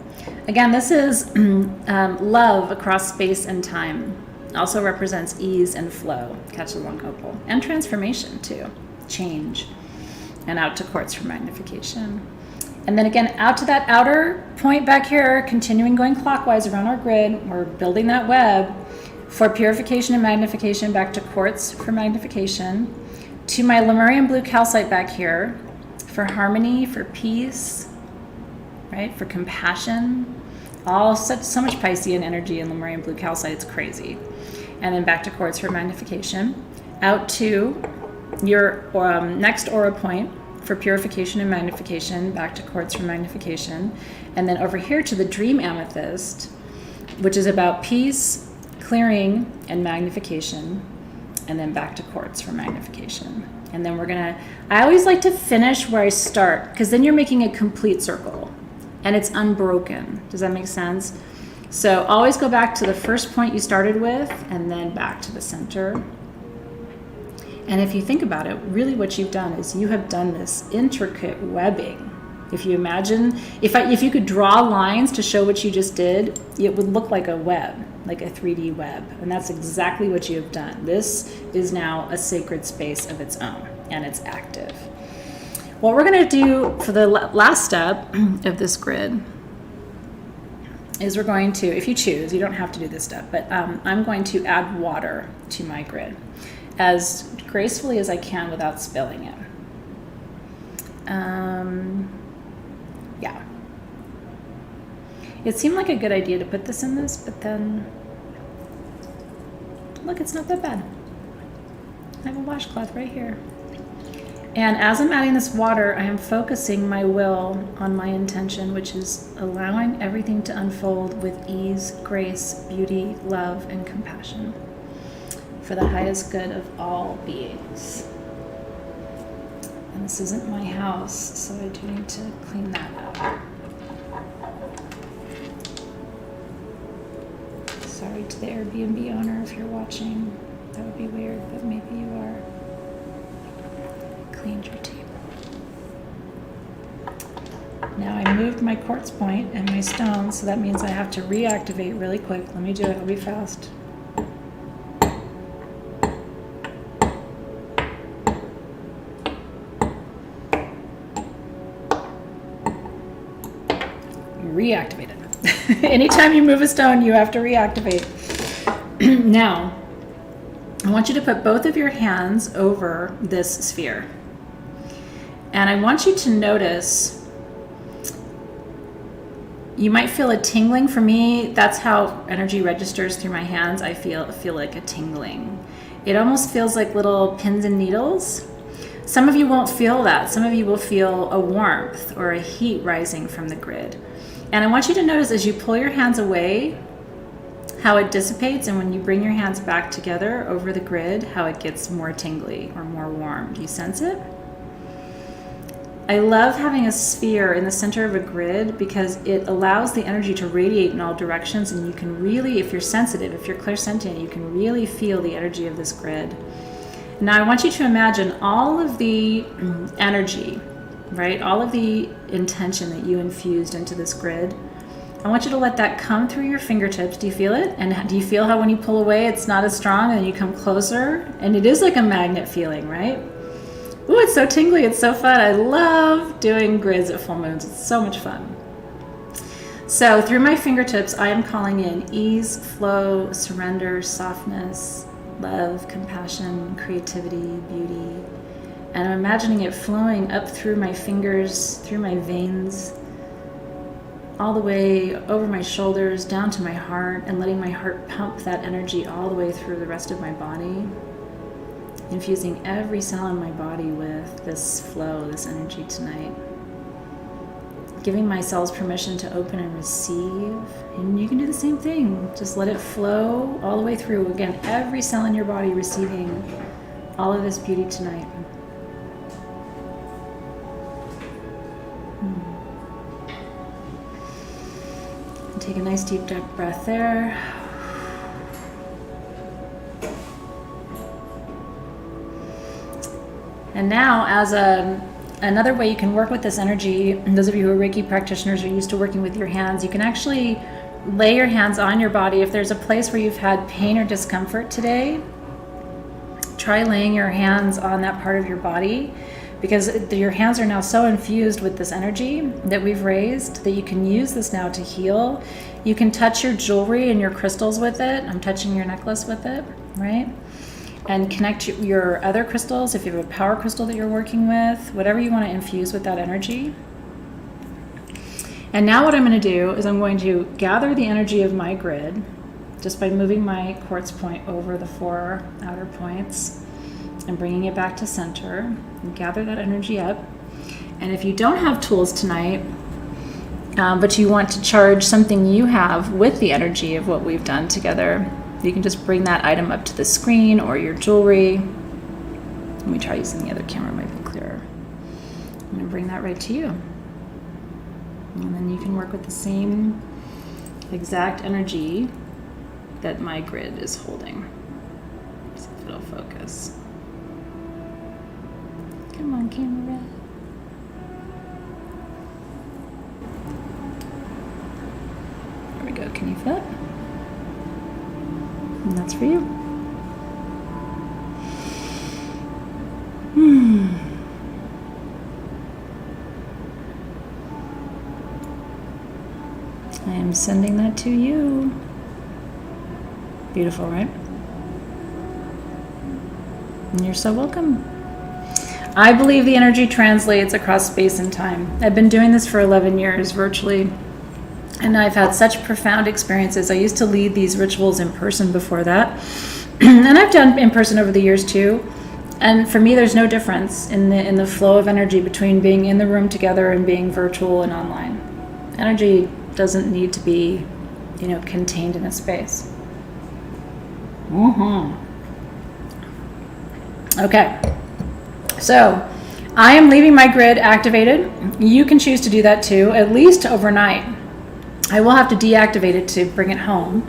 [SPEAKER 1] Again, this is love across space and time. Also represents ease and flow, Ketchalong opal. And transformation too, change. And out to quartz for magnification. And then again, out to that outer point back here, continuing going clockwise around our grid. We're building that web for purification and magnification, back to quartz for magnification. To my Lemurian blue calcite back here for harmony, for peace, right? For compassion. So much Piscean energy in Lemurian blue calcite, it's crazy. And then back to quartz for magnification. Out to your next aura point for purification and magnification, back to quartz for magnification. And then over here to the dream amethyst, which is about peace, clearing, and magnification. And then back to quartz for magnification. And then I always like to finish where I start, because then you're making a complete circle and it's unbroken. Does that make sense? So always go back to the first point you started with and then back to the center. And if you think about it, really what you've done is you have done this intricate webbing. If you imagine, if you could draw lines to show what you just did, it would look like a web, like a 3D web. And that's exactly what you have done. This is now a sacred space of its own, and it's active. What we're going to do for the last step of this grid is we're going to, if you choose, you don't have to do this step, but I'm going to add water to my grid as gracefully as I can without spilling it. Yeah. It seemed like a good idea to put this in this, but then, look, it's not that bad. I have a washcloth right here. And as I'm adding this water, I am focusing my will on my intention, which is allowing everything to unfold with ease, grace, beauty, love, and compassion for the highest good of all beings. And this isn't my house, so I do need to clean that up. Sorry to the Airbnb owner if you're watching. That would be weird, but maybe you are. Cleaned your table. Now I moved my quartz point and my stone, so that means I have to reactivate really quick. Let me do it, I'll be fast. Reactivated. Anytime you move a stone, you have to reactivate. Now, I want you to put both of your hands over this sphere. And I want you to notice, you might feel a tingling. For me, that's how energy registers through my hands. I feel like a tingling. It almost feels like little pins and needles. Some of you won't feel that. Some of you will feel a warmth or a heat rising from the grid. And I want you to notice as you pull your hands away, how it dissipates, and when you bring your hands back together over the grid, how it gets more tingly or more warm. Do you sense it? I love having a sphere in the center of a grid because it allows the energy to radiate in all directions, and you can really, if you're sensitive, if you're clairsentient, you can really feel the energy of this grid. Now I want you to imagine all of the energy, right? All of the intention that you infused into this grid. I want you to let that come through your fingertips. Do you feel it? And do you feel how when you pull away, it's not as strong and then you come closer? And it is like a magnet feeling, right? Ooh, it's so tingly. It's so fun. I love doing grids at full moons. It's so much fun. So through my fingertips, I am calling in ease, flow, surrender, softness, love, compassion, creativity, beauty. And I'm imagining it flowing up through my fingers, through my veins, all the way over my shoulders, down to my heart, and letting my heart pump that energy all the way through the rest of my body, infusing every cell in my body with this flow, this energy tonight. Giving my cells permission to open and receive. And you can do the same thing. Just let it flow all the way through. Again, every cell in your body receiving all of this beauty tonight. And take a nice deep breath there. And now, as another way you can work with this energy, and those of you who are Reiki practitioners are used to working with your hands, you can actually lay your hands on your body. If there's a place where you've had pain or discomfort today, try laying your hands on that part of your body, because your hands are now so infused with this energy that we've raised that you can use this now to heal. You can touch your jewelry and your crystals with it. I'm touching your necklace with it, right? And connect your other crystals if you have a power crystal that you're working with, whatever you want to infuse with that energy. And now what I'm going to do is I'm going to gather the energy of my grid just by moving my quartz point over the 4 outer points and bringing it back to center, and gather that energy up. And if you don't have tools tonight, but you want to charge something you have with the energy of what we've done together, you can just bring that item up to the screen or your jewelry. Let me try using the other camera, it might be clearer. I'm going to bring that right to you. And then you can work with the same exact energy that my grid is holding. See if it'll focus. Come on, camera. There we go. Can you feel it? And that's for you. I am sending that to you. Beautiful, right? And you're so welcome. I believe the energy translates across space and time. I've been doing this for 11 years virtually. And I've had such profound experiences. I used to lead these rituals in person before that. And I've done in person over the years too. And for me, there's no difference in the flow of energy between being in the room together and being virtual and online. Energy doesn't need to be, contained in a space. Okay. So I am leaving my grid activated. You can choose to do that too, at least overnight. I will have to deactivate it to bring it home,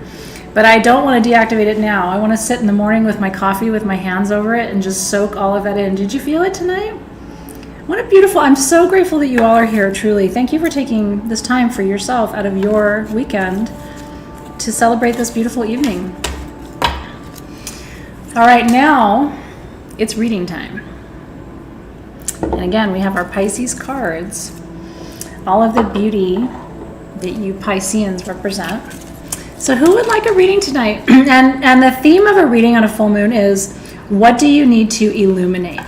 [SPEAKER 1] but I don't want to deactivate it now. I want to sit in the morning with my coffee with my hands over it and just soak all of that in. Did you feel it tonight? What a beautiful, I'm so grateful that you all are here, truly. Thank you for taking this time for yourself out of your weekend to celebrate this beautiful evening. All right, now it's reading time. And again, we have our Pisces cards, all of the beauty that you Pisceans represent. So who would like a reading tonight? And the theme of a reading on a full moon is, what do you need to illuminate?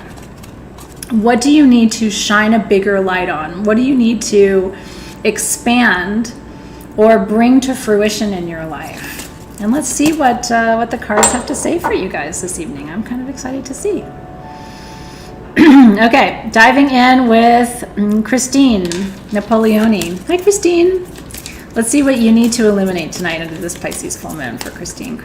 [SPEAKER 1] What do you need to shine a bigger light on? What do you need to expand or bring to fruition in your life? And let's see what the cards have to say for you guys this evening. I'm kind of excited to see. Okay, diving in with Christine Napoleoni. Hi, Christine. Let's see what you need to illuminate tonight under this Pisces full moon for Christine.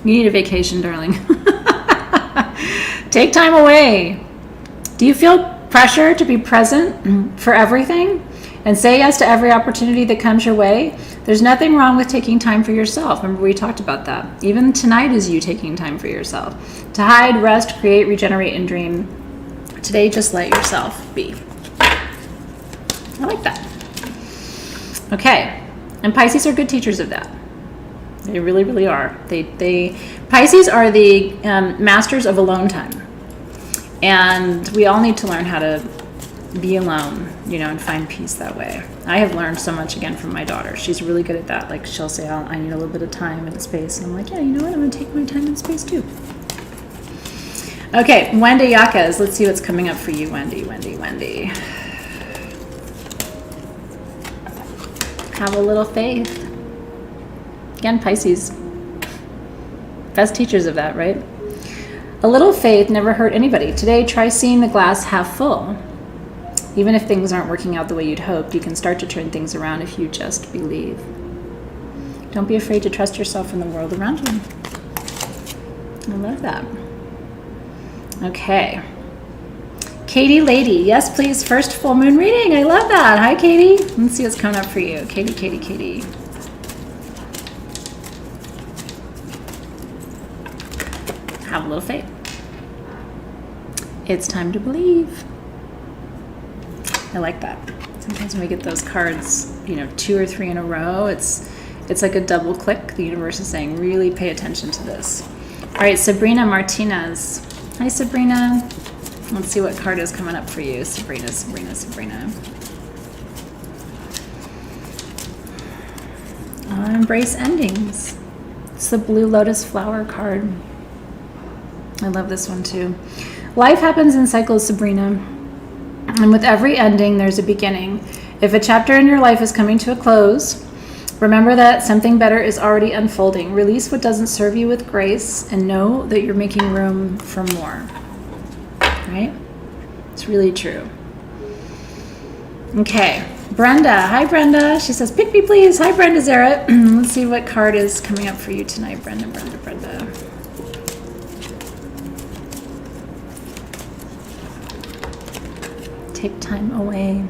[SPEAKER 1] You need a vacation, darling. Take time away. Do you feel pressure to be present for everything and say yes to every opportunity that comes your way? There's nothing wrong with taking time for yourself. Remember, we talked about that. Even tonight is you taking time for yourself. To hide, rest, create, regenerate, and dream. Today, just let yourself be. I like that. Okay. And Pisces are good teachers of that. They really, really are. Pisces are the masters of alone time. And we all need to learn how to be alone, and find peace that way. I have learned so much, again, from my daughter. She's really good at that. Like, she'll say, I need a little bit of time and space. And I'm like, yeah, you know what? I'm going to take my time and space, too. Okay, Wendy Yaquez. Let's see what's coming up for you, Wendy. Have a little faith. Again, Pisces. Best teachers of that, right? A little faith never hurt anybody. Today, try seeing the glass half full. Even if things aren't working out the way you'd hoped, you can start to turn things around if you just believe. Don't be afraid to trust yourself in the world around you. I love that. Okay. Katie Lady. Yes, please. First full moon reading. I love that. Hi, Katie. Let's see what's coming up for you. Katie. Have a little faith. It's time to believe. I like that. Sometimes when we get those cards, 2 or 3 in a row, it's like a double click. The universe is saying, really pay attention to this. All right, Sabrina Martinez. Hi, Sabrina. Let's see what card is coming up for you, Sabrina. Embrace endings. It's the blue lotus flower card. I love this one too. Life happens in cycles, Sabrina. And with every ending, there's a beginning. If a chapter in your life is coming to a close, remember that something better is already unfolding. Release what doesn't serve you with grace and know that you're making room for more. Right? It's really true. Okay. Brenda. Hi, Brenda. She says, pick me, please. Hi, Brenda Zara. Let's see what card is coming up for you tonight, Brenda. Take time away.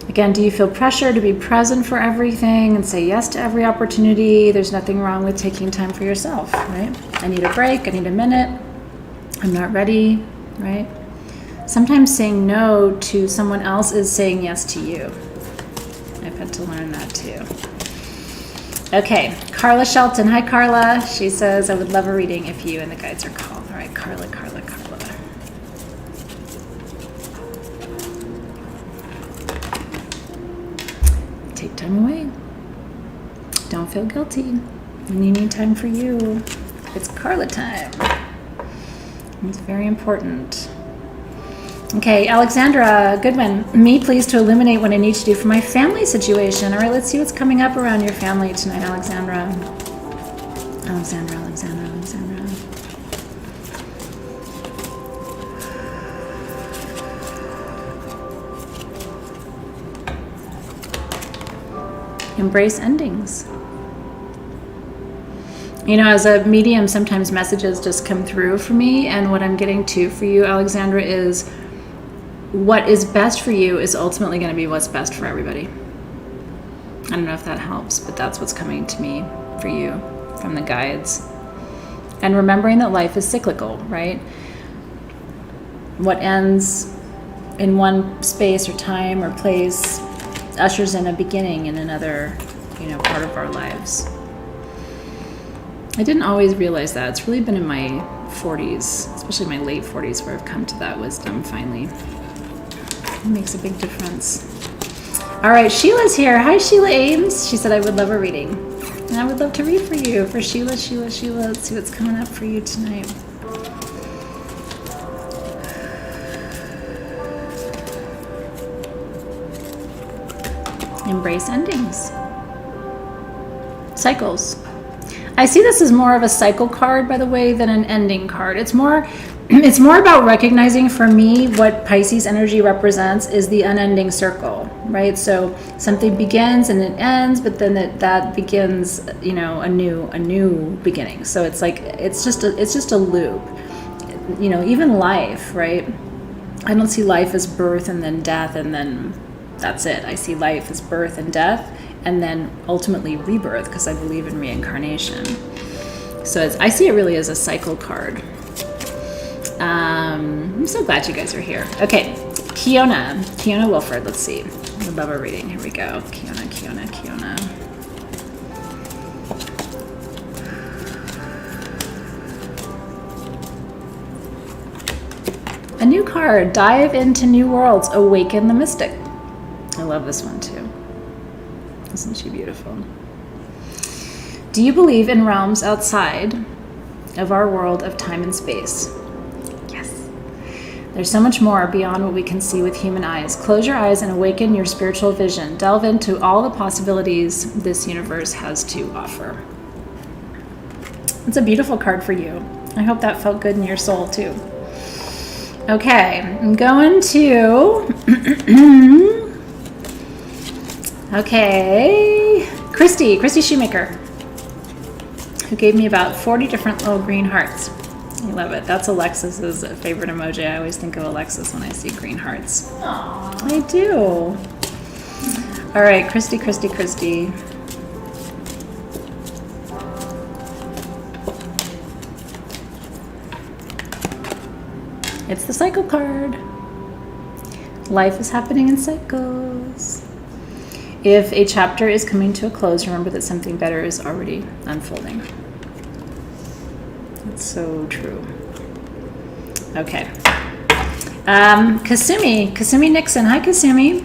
[SPEAKER 1] Again, do you feel pressure to be present for everything and say yes to every opportunity? There's nothing wrong with taking time for yourself, right? I need a break. I need a minute. I'm not ready, right? Sometimes saying no to someone else is saying yes to you. I've had to learn that too. Okay, Carla Shelton. Hi, Carla. She says, I would love a reading if you and the guides are called. All right, Carla. Take time away. Don't feel guilty. When you need time for you, it's Carla time. It's very important. Okay, Alexandra Goodwin. Me, please, to illuminate what I need to do for my family situation. All right, let's see what's coming up around your family tonight, Alexandra. Alexandra. Embrace endings. As a medium, sometimes messages just come through for me, and what I'm getting to for you, Alexandra, is what is best for you is ultimately going to be what's best for everybody. I don't know if that helps, but that's what's coming to me for you from the guides. And remembering that life is cyclical, right? What ends in one space or time or place ushers in a beginning in another, part of our lives. I didn't always realize that. It's really been in my 40s, especially my late 40s, where I've come to that wisdom finally. It makes a big difference. All right, Sheila's here. Hi, Sheila Ames. She said I would love a reading. And I would love to read for you. For Sheila. Let's see what's coming up for you tonight. Embrace endings. Cycles. I see this as more of a cycle card, by the way, than an ending card. It's more about recognizing, for me, what Pisces energy represents is the unending circle, right? So something begins and it ends, but then that begins, a new beginning. So it's like it's just a loop. Even life, right? I don't see life as birth and then death and then that's it. I see life as birth and death and then ultimately rebirth, because I believe in reincarnation. So I see it really as a cycle card. I'm so glad you guys are here. Okay, Kiona Wilford, let's see. I love our reading. Here we go. Kiona. A new card, dive into new worlds, awaken the mystic. I love this one too. Isn't she beautiful? Do you believe in realms outside of our world of time and space? Yes. There's so much more beyond what we can see with human eyes. Close your eyes and awaken your spiritual vision. Delve into all the possibilities this universe has to offer. It's a beautiful card for you. I hope that felt good in your soul too. Okay, I'm going to... Okay, Christy Shoemaker, who gave me about 40 different little green hearts. I love it. That's Alexis's favorite emoji. I always think of Alexis when I see green hearts.
[SPEAKER 2] Aww.
[SPEAKER 1] I do. All right, Christy. It's the cycle card. Life is happening in cycles. If a chapter is coming to a close, remember that something better is already unfolding. It's so true. Okay. Kasumi Nixon. Hi, Kasumi.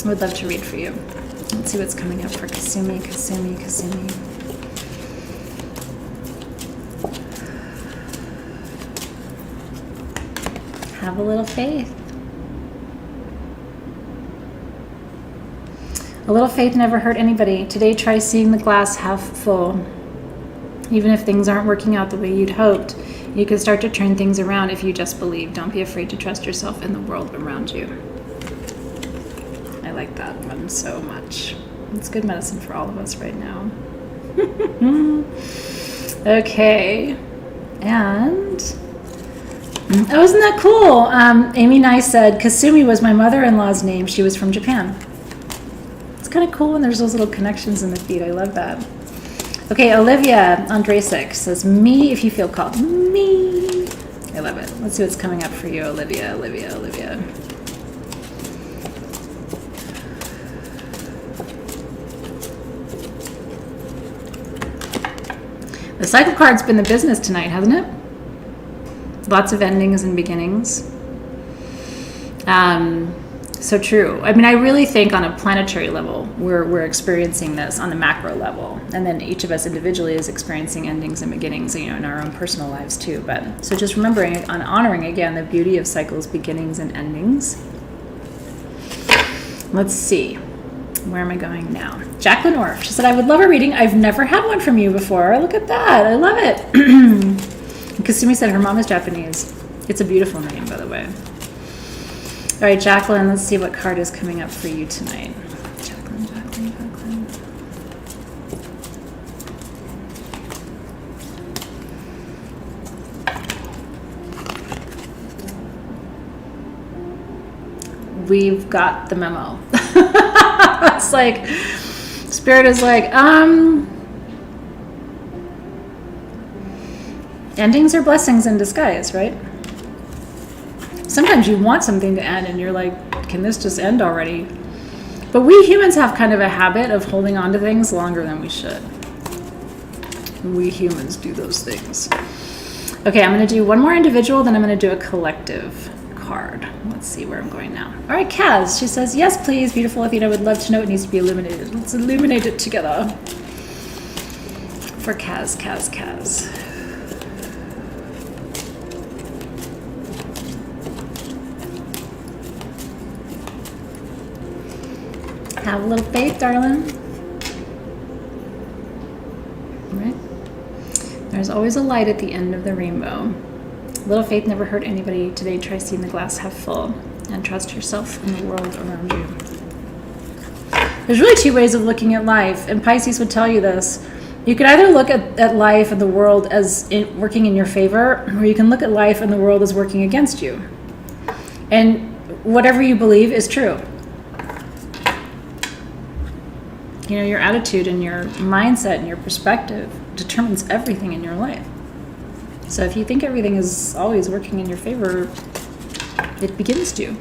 [SPEAKER 1] I would love to read for you. Let's see what's coming up for Kasumi. Have a little faith. A little faith never hurt anybody. Today, try seeing the glass half full. Even if things aren't working out the way you'd hoped, you can start to turn things around if you just believe. Don't be afraid to trust yourself and the world around you. I like that one so much. It's good medicine for all of us right now. Okay. And... oh, isn't that cool? Amy Nye said, Kasumi was my mother-in-law's name. She was from Japan. Kind of cool when there's those little connections in the feed. I love that. Okay, Olivia Andrasik says, me if you feel called. Me. I love it. Let's see what's coming up for you, Olivia. The cycle card's been the business tonight, hasn't it? Lots of endings and beginnings. So true. I mean, I really think on a planetary level, we're experiencing this on the macro level. And then each of us individually is experiencing endings and beginnings, in our own personal lives too. But so just remembering on honoring again the beauty of cycles, beginnings, and endings. Let's see. Where am I going now? Jacqueline Orff. She said, I would love a reading. I've never had one from you before. Look at that. I love it. Kasumi said her mom is Japanese. It's a beautiful name, by the way. All right, Jacqueline, let's see what card is coming up for you tonight. Jacqueline. We've got the memo. It's like, Spirit is like, endings are blessings in disguise, right? Sometimes you want something to end and you're like, can this just end already? But we humans have kind of a habit of holding on to things longer than we should. We humans do those things. Okay, I'm going to do one more individual, then I'm going to do a collective card. Let's see where I'm going now. All right, Kaz, she says, yes, please, beautiful Athena, would love to know it needs to be illuminated. Let's illuminate it together. for Kaz. Have a little faith, darling. Right? There's always a light at the end of the rainbow. Little faith never hurt anybody. Today, try seeing the glass half full and trust yourself and the world around you. There's really two ways of looking at life, and Pisces would tell you this. You could either look at life and the world as working in your favor, or you can look at life and the world as working against you. And whatever you believe is true. You know, your attitude and your mindset and your perspective determines everything in your life. So if you think everything is always working in your favor, it begins to.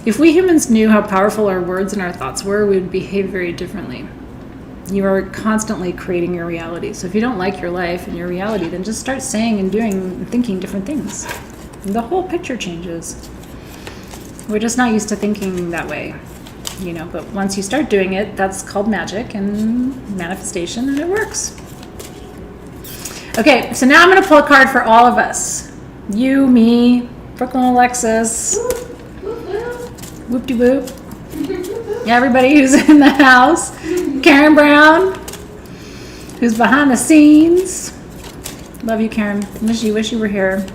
[SPEAKER 1] If we humans knew how powerful our words and our thoughts were, we would behave very differently. You are constantly creating your reality. So if you don't like your life and your reality, then just start saying and doing and thinking different things. And the whole picture changes. We're just not used to thinking that way. You know, but once you start doing it, that's called magic and manifestation, and it works. Okay, so now I'm going to pull a card for all of us. You, me, Brooklyn Alexis, whoop-de-whoop. Everybody who's in the house. Karen Brown, who's behind the scenes. Love you, Karen. Wish you were here.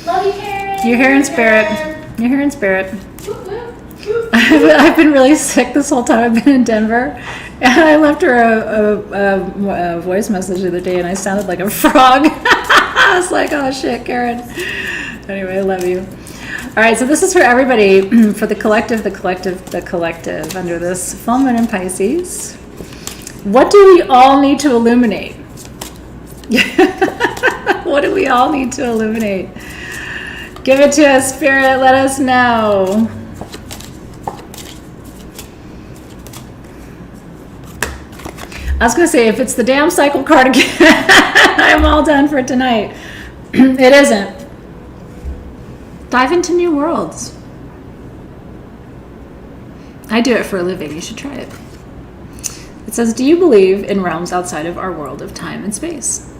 [SPEAKER 2] Love you, Karen.
[SPEAKER 1] You're here in spirit. You're here in spirit. I've been really sick this whole time I've been in Denver, and I left her a voice message the other day, and I sounded like a frog. I was like, oh shit, Karen. Anyway, I love you. All right, so this is for everybody, for the collective, under this full moon in Pisces. What do we all need to illuminate? What do we all need to illuminate? Give it to us, Spirit. Let us know. I was going to say, if it's the damn cycle card again, I'm all done for tonight. It isn't. Dive into new worlds. I do it for a living. You should try it. It says, do you believe in realms outside of our world of time and space?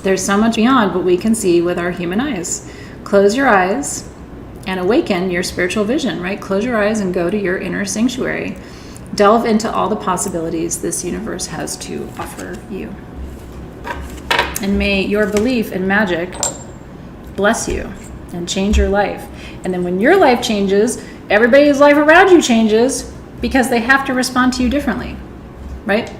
[SPEAKER 1] There's so much beyond what we can see with our human eyes. Close your eyes and awaken your spiritual vision, right? Close your eyes and go to your inner sanctuary. Delve into all the possibilities this universe has to offer you. And may your belief in magic bless you and change your life. And then when your life changes, everybody's life around you changes because they have to respond to you differently, right?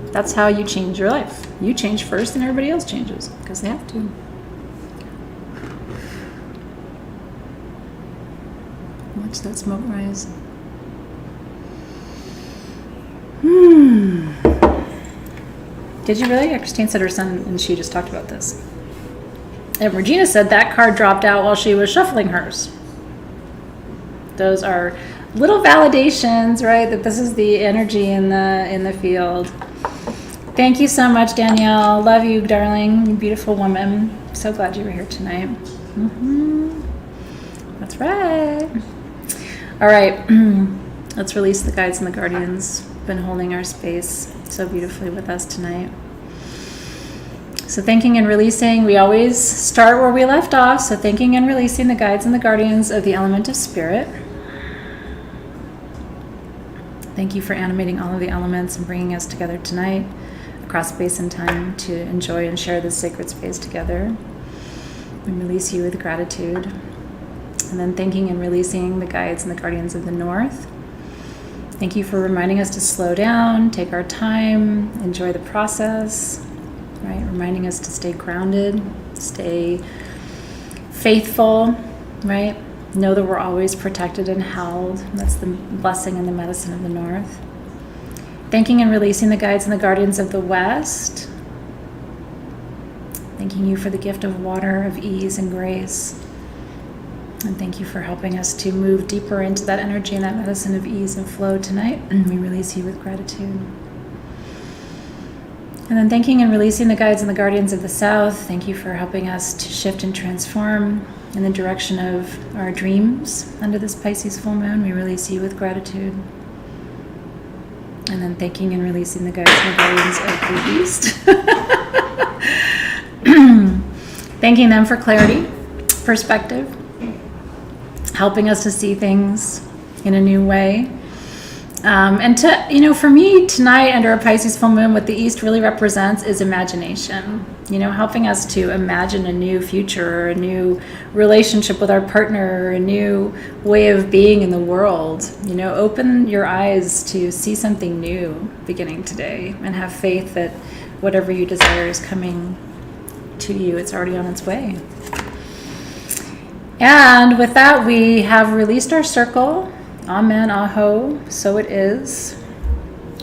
[SPEAKER 1] That's how you change your life. You change first and everybody else changes because they have to. Watch that smoke rise. Did you really? Christine said her son and she just talked about this. And Regina said that card dropped out while she was shuffling hers. Those are little validations, right? That this is the energy in the field. Thank you so much, Danielle. Love you, darling. You beautiful woman. So glad you were here tonight. That's right. All right. Let's release the guides and the guardians. Been holding our space so beautifully with us tonight. So thanking and releasing, we always start where we left off. So thanking and releasing the guides and the guardians of the element of spirit. Thank you for animating all of the elements and bringing us together tonight across space and time to enjoy and share this sacred space together. We release you with gratitude. And then thanking and releasing the guides and the guardians of the north. Thank you for reminding us to slow down, take our time, enjoy the process, right? Reminding us to stay grounded, stay faithful, right? Know that we're always protected and held. That's the blessing and the medicine of the north. Thanking and releasing the guides and the guardians of the west. Thanking you for the gift of water, of ease and grace. And thank you for helping us to move deeper into that energy and that medicine of ease and flow tonight. And we release you with gratitude. And then thanking and releasing the guides and the guardians of the south. Thank you for helping us to shift and transform in the direction of our dreams under this Pisces full moon. We release you with gratitude. And then thanking and releasing the guides and guardians of the East. Thanking them for clarity, perspective, helping us to see things in a new way. And to, for me tonight under a Pisces full moon, what the East really represents is imagination, helping us to imagine a new future, a new relationship with our partner, a new way of being in the world. Open your eyes to see something new beginning today and have faith that whatever you desire is coming to you. It's already on its way. And with that, we have released our circle. Amen, aho, so it is.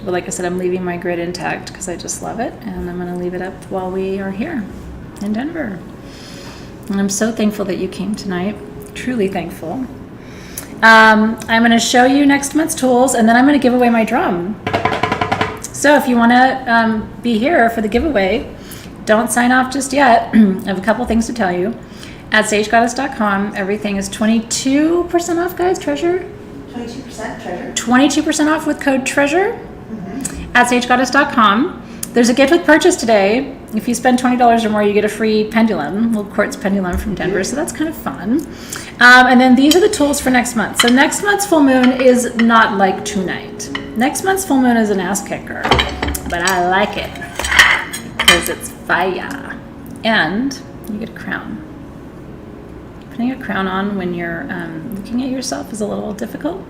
[SPEAKER 1] But like I said, I'm leaving my grid intact because I just love it. And I'm going to leave it up while we are here in Denver. And I'm so thankful that you came tonight. Truly thankful. I'm going to show you next month's tools, and then I'm going to give away my drum. So if you want to be here for the giveaway, don't sign off just yet. I have a couple things to tell you. At sagegoddess.com, everything is 22% off, guys. Treasure?
[SPEAKER 3] 22% treasure.
[SPEAKER 1] 22% off with code TREASURE at sagegoddess.com. There's a gift with purchase today. If you spend $20 or more, you get a free pendulum, little quartz pendulum from Denver, so that's kind of fun. And then these are the tools for next month. So next month's full moon is not like tonight. Next month's full moon is an ass kicker, but I like it because it's fire. And you get a crown. Putting a crown on when you're looking at yourself is a little difficult.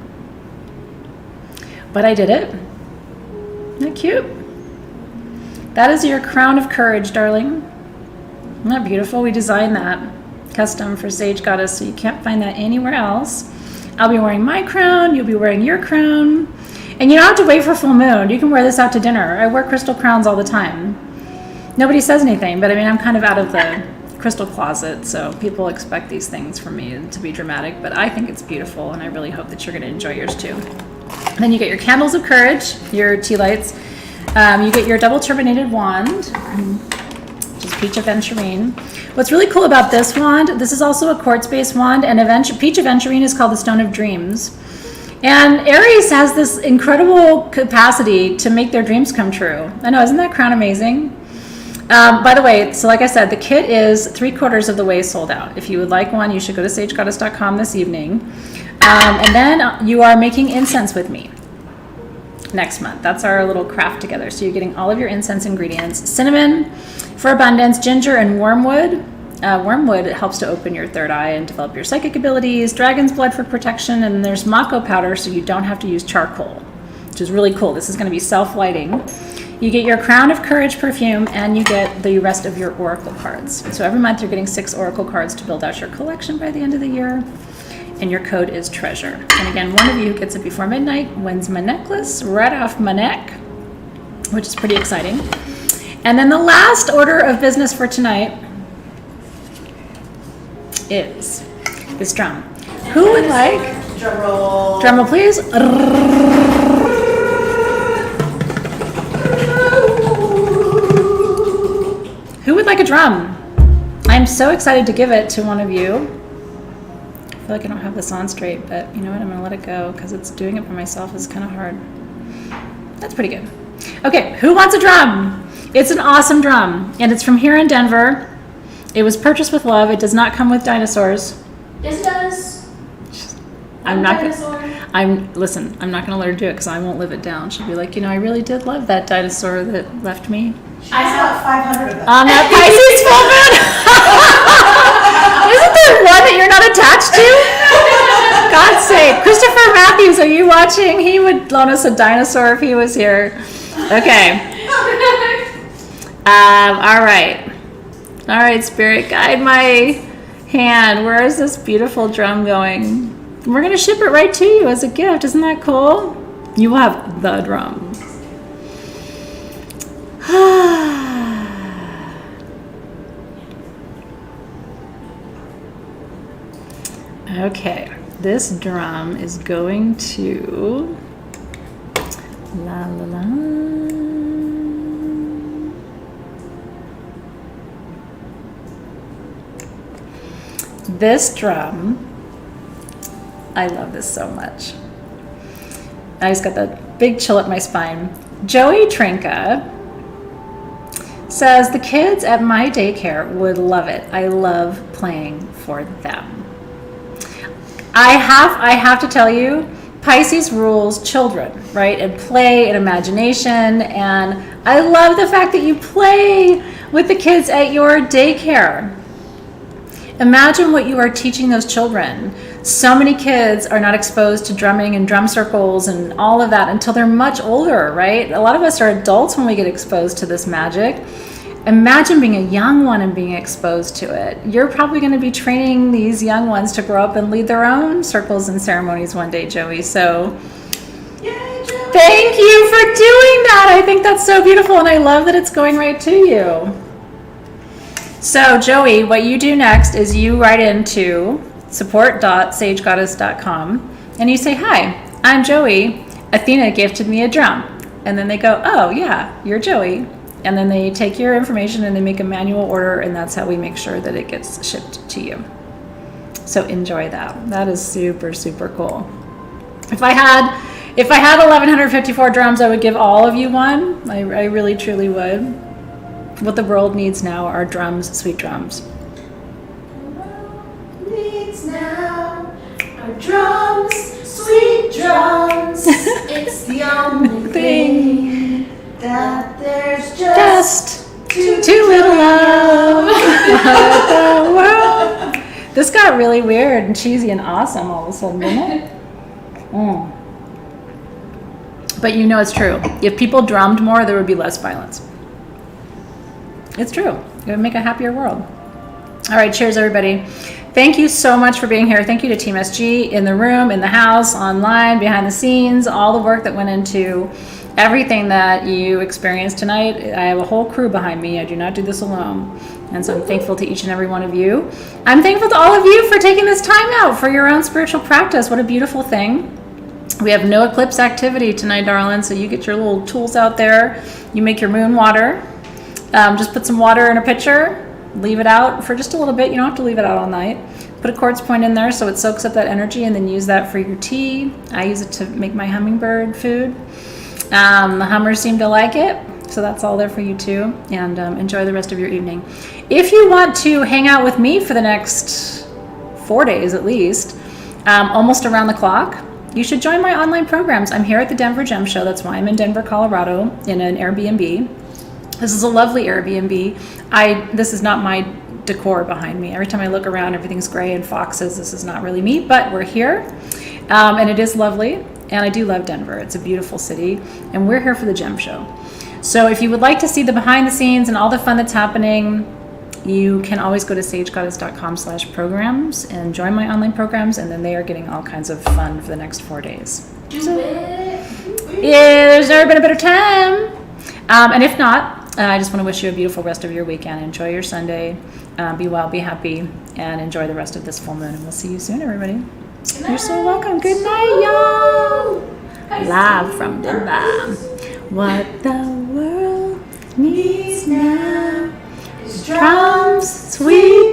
[SPEAKER 1] But I did it. Isn't that cute? That is your crown of courage, darling. Isn't that beautiful? We designed that custom for Sage Goddess, so you can't find that anywhere else. I'll be wearing my crown. You'll be wearing your crown. And you don't have to wait for full moon. You can wear this out to dinner. I wear crystal crowns all the time. Nobody says anything, but I mean, I'm kind of out of the crystal closet, so people expect these things from me to be dramatic, but I think it's beautiful, and I really hope that you're going to enjoy yours too. And then you get your candles of courage, your tea lights. You get your double turbinated wand, which is Peach Aventurine. What's really cool about this wand, this is also a quartz-based wand, and Peach Aventurine is called the Stone of Dreams. And Aries has this incredible capacity to make their dreams come true. I know, isn't that crown amazing? By the way, so like I said, the kit is 3/4 of the way sold out. If you would like one, you should go to sagegoddess.com this evening. And then you are making incense with me next month. That's our little craft together. So you're getting all of your incense ingredients. Cinnamon for abundance, ginger, and wormwood. Wormwood helps to open your third eye and develop your psychic abilities. Dragon's blood for protection. And there's mako powder, so you don't have to use charcoal, which is really cool. This is going to be self-lighting. You get your Crown of Courage perfume, and you get the rest of your oracle cards. So every month you're getting 6 oracle cards to build out your collection by the end of the year. And your code is TREASURE. And again, one of you who gets it before midnight wins my necklace right off my neck, which is pretty exciting. And then the last order of business for tonight is this drum. Who would like?
[SPEAKER 3] Drum roll.
[SPEAKER 1] Drum roll, please. Who would like a drum? I'm so excited to give it to one of you. I feel like I don't have this on straight, but you know what? I'm going to let it go because it's doing it for myself is kind of hard. That's pretty good. Okay, who wants a drum? It's an awesome drum, and it's from here in Denver. It was purchased with love. It does not come with dinosaurs.
[SPEAKER 2] Yes, it does.
[SPEAKER 1] I'm not going
[SPEAKER 2] Dinosaur.
[SPEAKER 1] Listen, I'm not going to let her do it because I won't live it down. She'll be like, I really did love that dinosaur that left me.
[SPEAKER 3] She has about 500 of them.
[SPEAKER 1] On that Pisces full moon. Isn't there one that you're not attached to? God's sake. Christopher Matthews, are you watching? He would loan us a dinosaur if he was here. Okay. All right. All right, Spirit, guide my hand. Where is this beautiful drum going? We're going to ship it right to you as a gift. Isn't that cool? You will have the drum. Okay, this drum is going to la la la. This drum, I love this so much. I just got the big chill at my spine. Joey Trinka says, the kids at my daycare would love it. I love playing for them. I have to tell you, Pisces rules children, right? And play and imagination. And I love the fact that you play with the kids at your daycare. Imagine what you are teaching those children. So many kids are not exposed to drumming and drum circles and all of that until they're much older, right? A lot of us are adults when we get exposed to this magic. Imagine being a young one and being exposed to it. You're probably going to be training these young ones to grow up and lead their own circles and ceremonies one day, Joey. So
[SPEAKER 3] Yay, Joey.
[SPEAKER 1] thank you for doing that. I think that's so beautiful, and I love that it's going right to you. So Joey, what you do next is you write into support.sagegoddess.com and you say, hi, I'm Joey. Athena gifted me a drum. And then they go, oh yeah, you're Joey. And then they take your information and they make a manual order, and that's how we make sure that it gets shipped to you. So enjoy that. That is super, super cool. If I had 1,154 drums, I would give all of you one. I really, truly would. What the world needs now are drums, sweet drums.
[SPEAKER 3] Needs now are drums, sweet drums. It's the only thing that there's just
[SPEAKER 1] too little of the world. This got really weird and cheesy and awesome all of a sudden, didn't it? But you know it's true. If people drummed more, there would be less violence. It's true. It would make a happier world. All right, cheers, everybody. Thank you so much for being here. Thank you to Team SG in the room, in the house, online, behind the scenes, all the work that went into everything that you experienced tonight. I have a whole crew behind me. I do not do this alone. And so I'm thankful to each and every one of you. I'm thankful to all of you for taking this time out for your own spiritual practice. What a beautiful thing. We have no eclipse activity tonight, darling. So you get your little tools out there. You make your moon water. Just put some water in a pitcher. Leave it out for just a little bit. You don't have to leave it out all night. Put a quartz point in there so it soaks up that energy, and then use that for your tea. I use it to make my hummingbird food. The hummers seem to like it, so that's all there for you too. And enjoy the rest of your evening. If you want to hang out with me for the next 4 days at least, almost around the clock, you should join my online programs. I'm here at the Denver Gem Show. That's why I'm in Denver, Colorado, in an Airbnb. This is a lovely Airbnb. This is not my decor behind me. Every time I look around, everything's gray and foxes. This is not really me, but we're here. And it is lovely. And I do love Denver. It's a beautiful city. And we're here for the Gem Show. So if you would like to see the behind the scenes and all the fun that's happening, you can always go to sagegoddess.com/programs and join my online programs. And then they are getting all kinds of fun for the next 4 days.
[SPEAKER 2] Do it.
[SPEAKER 1] Yeah, there's never been a better time. And if not, I just want to wish you a beautiful rest of your weekend. Enjoy your Sunday. Be well, be happy, and enjoy the rest of this full moon. And we'll see you soon, everybody. You're so welcome. Good night, y'all. Live from Denver. What the world needs now is